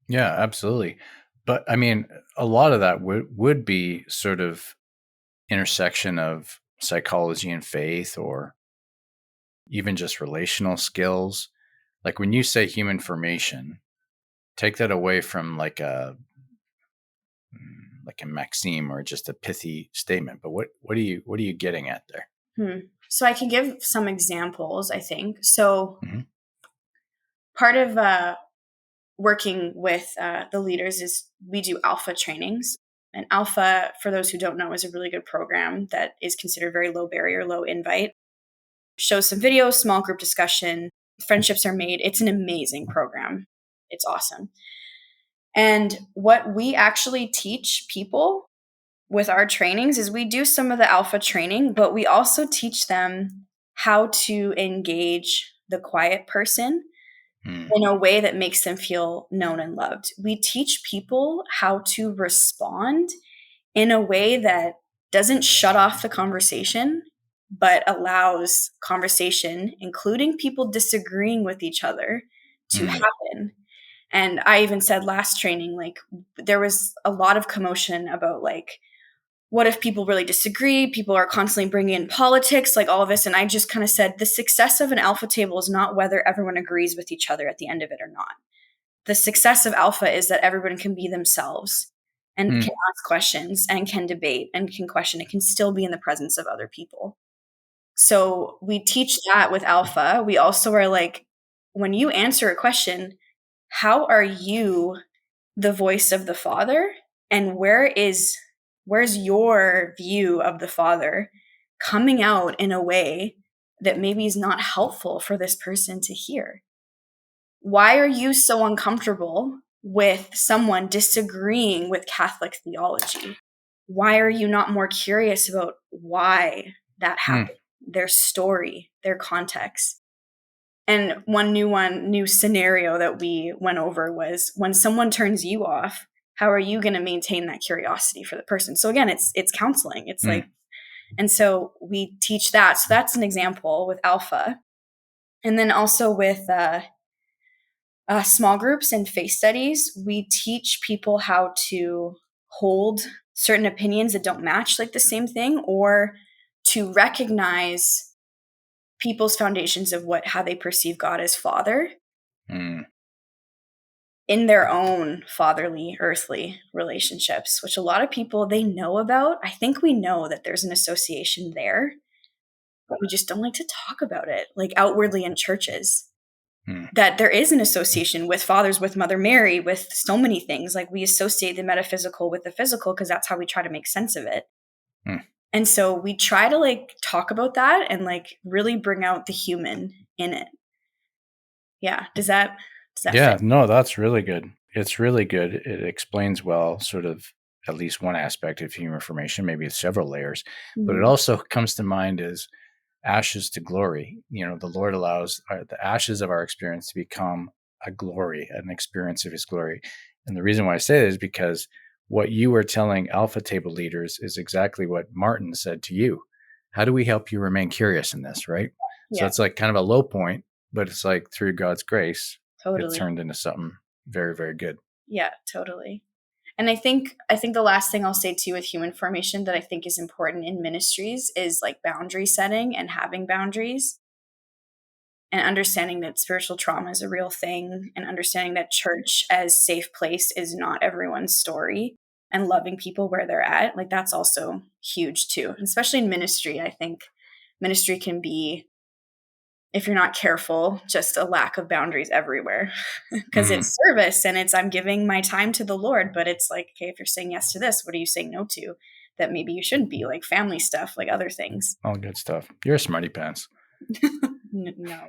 Yeah, absolutely. But I mean, a lot of that would be sort of intersection of psychology and faith, or even just relational skills. Like when you say human formation, take that away from like a maxim or just a pithy statement. But what are you getting at there? So I can give some examples, I think. So part of working with the leaders is we do Alpha trainings. And Alpha, for those who don't know, is a really good program that is considered very low barrier, low invite. Shows some videos, small group discussion, friendships are made. It's an amazing program. It's awesome. And what we actually teach people with our trainings is we do some of the Alpha training, but we also teach them how to engage the quiet person in a way that makes them feel known and loved. We teach people how to respond in a way that doesn't shut off the conversation, but allows conversation, including people disagreeing with each other, to happen. And I even said last training, like there was a lot of commotion about like, what if people really disagree? People are constantly bringing in politics, like all of this. And I just kind of said the success of an Alpha table is not whether everyone agrees with each other at the end of it or not. The success of Alpha is that everyone can be themselves and can ask questions and can debate and can question. It can still be in the presence of other people. So we teach that with Alpha. We also are like, when you answer a question, how are you the voice of the Father? And where's your view of the Father coming out in a way that maybe is not helpful for this person to hear? Why are you so uncomfortable with someone disagreeing with Catholic theology? Why are you not more curious about why that happened, their story, their context? And one new scenario that we went over was when someone turns you off, how are you going to maintain that curiosity for the person? So again, it's counseling. It's like And so we teach that. So that's an example with Alpha. And then also with small groups and faith studies, we teach people how to hold certain opinions that don't match like the same thing, or to recognize people's foundations of how they perceive God as Father in their own fatherly, earthly relationships, which a lot of people, they know about. I think we know that there's an association there, but we just don't like to talk about it, like outwardly in churches. That there is an association with fathers, with Mother Mary, with so many things. Like we associate the metaphysical with the physical because that's how we try to make sense of it. And so we try to like talk about that and like really bring out the human in it. Yeah. Does that fit? No, that's really good. It's really good. It explains well sort of at least one aspect of human formation, maybe it's several layers, but it also comes to mind as ashes to glory. The Lord allows the ashes of our experience to become a glory, an experience of his glory. And the reason why I say that is because what you were telling Alpha Table leaders is exactly what Martin said to you. How do we help you remain curious in this, right? Yeah. So it's like kind of a low point, but it's like through God's grace, Totally. it turned into something very, very good. Yeah, totally. And I think the last thing I'll say too with human formation that I think is important in ministries is like boundary setting and having boundaries, and understanding that spiritual trauma is a real thing, and understanding that church as safe place is not everyone's story, and loving people where they're at. Like that's also huge too, especially in ministry. I think ministry can be, if you're not careful, just a lack of boundaries everywhere because it's service and it's, I'm giving my time to the Lord, but it's like, okay, if you're saying yes to this, what are you saying no to that maybe you shouldn't be, like family stuff, like other things? All good stuff. You're a smarty pants. No.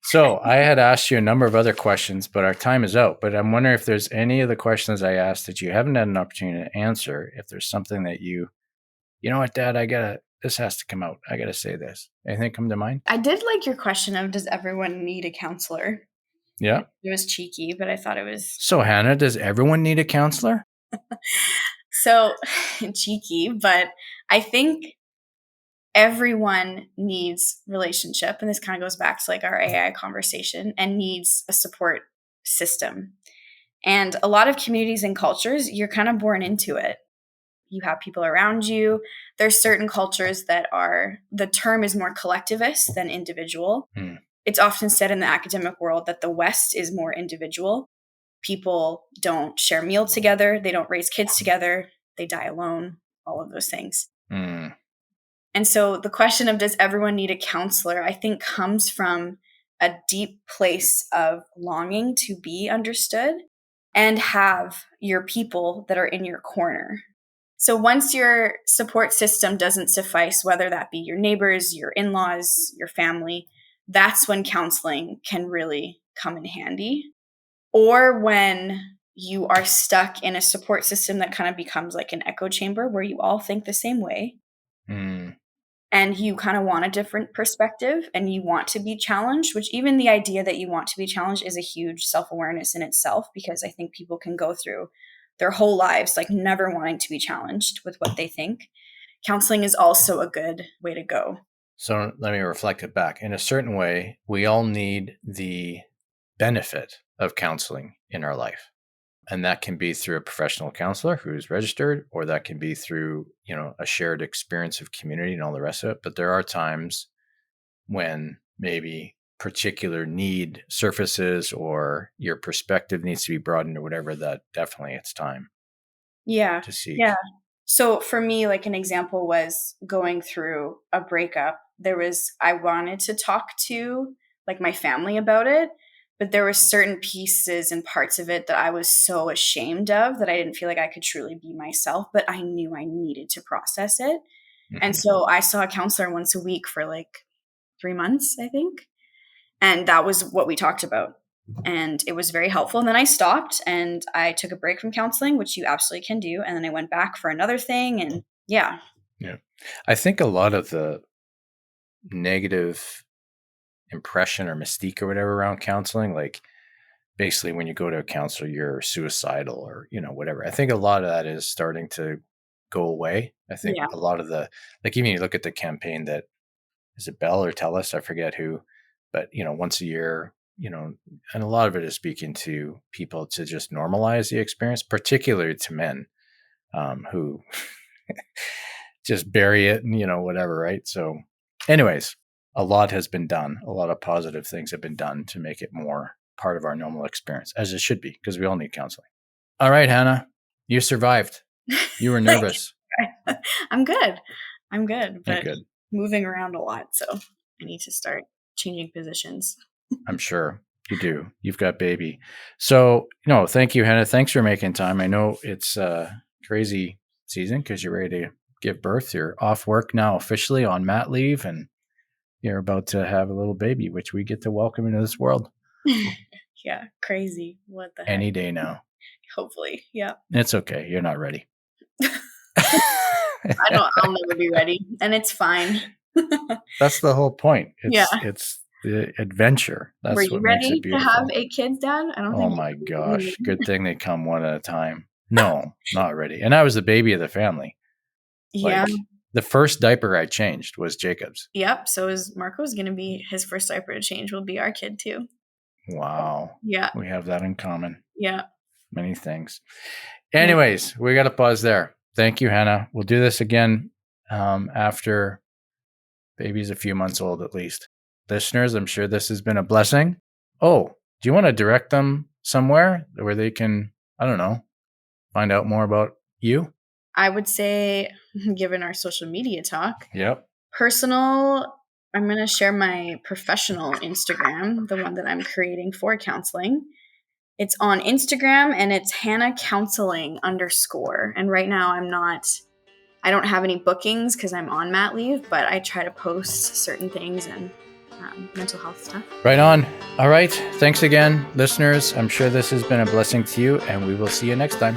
So I had asked you a number of other questions, but our time is out. But I'm wondering if there's any of the questions I asked that you haven't had an opportunity to answer. If there's something that you know what, Dad, this has to come out. I got to say this. Anything come to mind? I did like your question of, does everyone need a counselor? Yeah. It was cheeky, but I thought it was. So Hannah, does everyone need a counselor? So cheeky, but I think everyone needs relationship, and this kind of goes back to like our AI conversation, and needs a support system. And a lot of communities and cultures, you're kind of born into it. You have people around you. There's certain cultures that are, the term is more collectivist than individual. It's often said in the academic world that the West is more individual. People don't share meals together. They don't raise kids together. They die alone, all of those things. And so the question of, does everyone need a counselor, I think comes from a deep place of longing to be understood and have your people that are in your corner. So once your support system doesn't suffice, whether that be your neighbors, your in-laws, your family, that's when counseling can really come in handy. Or when you are stuck in a support system that kind of becomes like an echo chamber where you all think the same way. And you kind of want a different perspective and you want to be challenged, which even the idea that you want to be challenged is a huge self-awareness in itself, because I think people can go through their whole lives like never wanting to be challenged with what they think. Counseling is also a good way to go. So let me reflect it back. In a certain way, we all need the benefit of counseling in our life. And that can be through a professional counselor who's registered, or that can be through, a shared experience of community and all the rest of it. But there are times when maybe particular need surfaces or your perspective needs to be broadened or whatever, that definitely it's time to seek. Yeah. So for me, like an example was going through a breakup. I wanted to talk to like my family about it, but there were certain pieces and parts of it that I was so ashamed of that I didn't feel like I could truly be myself, but I knew I needed to process it. And so I saw a counselor once a week for like 3 months, I think. And that was what we talked about. And it was very helpful. And then I stopped and I took a break from counseling, which you absolutely can do. And then I went back for another thing. And yeah. I think a lot of the negative impression or mystique or whatever around counseling, like basically when you go to a counselor, you're suicidal or, whatever. I think a lot of that is starting to go away. I think Yeah. a lot of even you look at the campaign that, is it Bell or Telus? I forget who, but once a year, and a lot of it is speaking to people to just normalize the experience, particularly to men who just bury it and whatever, right? So anyways, a lot has been done. A lot of positive things have been done to make it more part of our normal experience, as it should be, because we all need counseling. All right, Hannah, you survived. You were nervous. I'm good, but good. moving around a lot, so I need to start changing positions. I'm sure you do. You've got baby. So, thank you, Hannah. Thanks for making time. I know it's a crazy season because you're ready to give birth. You're off work now officially on mat leave, and you're about to have a little baby, which we get to welcome into this world. Yeah, crazy. What the heck? Any day now. Hopefully, yeah. It's okay. You're not ready. I'll never be ready, and it's fine. That's the whole point. It's the adventure. That's Were you what makes ready it beautiful. to have 8 kids, Dad? I don't think. Oh my gosh. Good thing they come one at a time. No, not ready. And I was the baby of the family. Yeah. The first diaper I changed was Jacob's. Yep. So is Marco's going to be his first diaper to change will be our kid too. Wow. Yeah. We have that in common. Yeah. Many things. Anyways, we got to pause there. Thank you, Hannah. We'll do this again after baby's a few months old at least. Listeners, I'm sure this has been a blessing. Oh, do you want to direct them somewhere where they can, I don't know, find out more about you? I would say, given our social media talk, yep. Personal, I'm going to share my professional Instagram, the one that I'm creating for counseling. It's on Instagram and it's Hannah Counseling _ And right now I don't have any bookings because I'm on mat leave, but I try to post certain things and mental health stuff. Right on. All right. Thanks again, listeners. I'm sure this has been a blessing to you, and we will see you next time.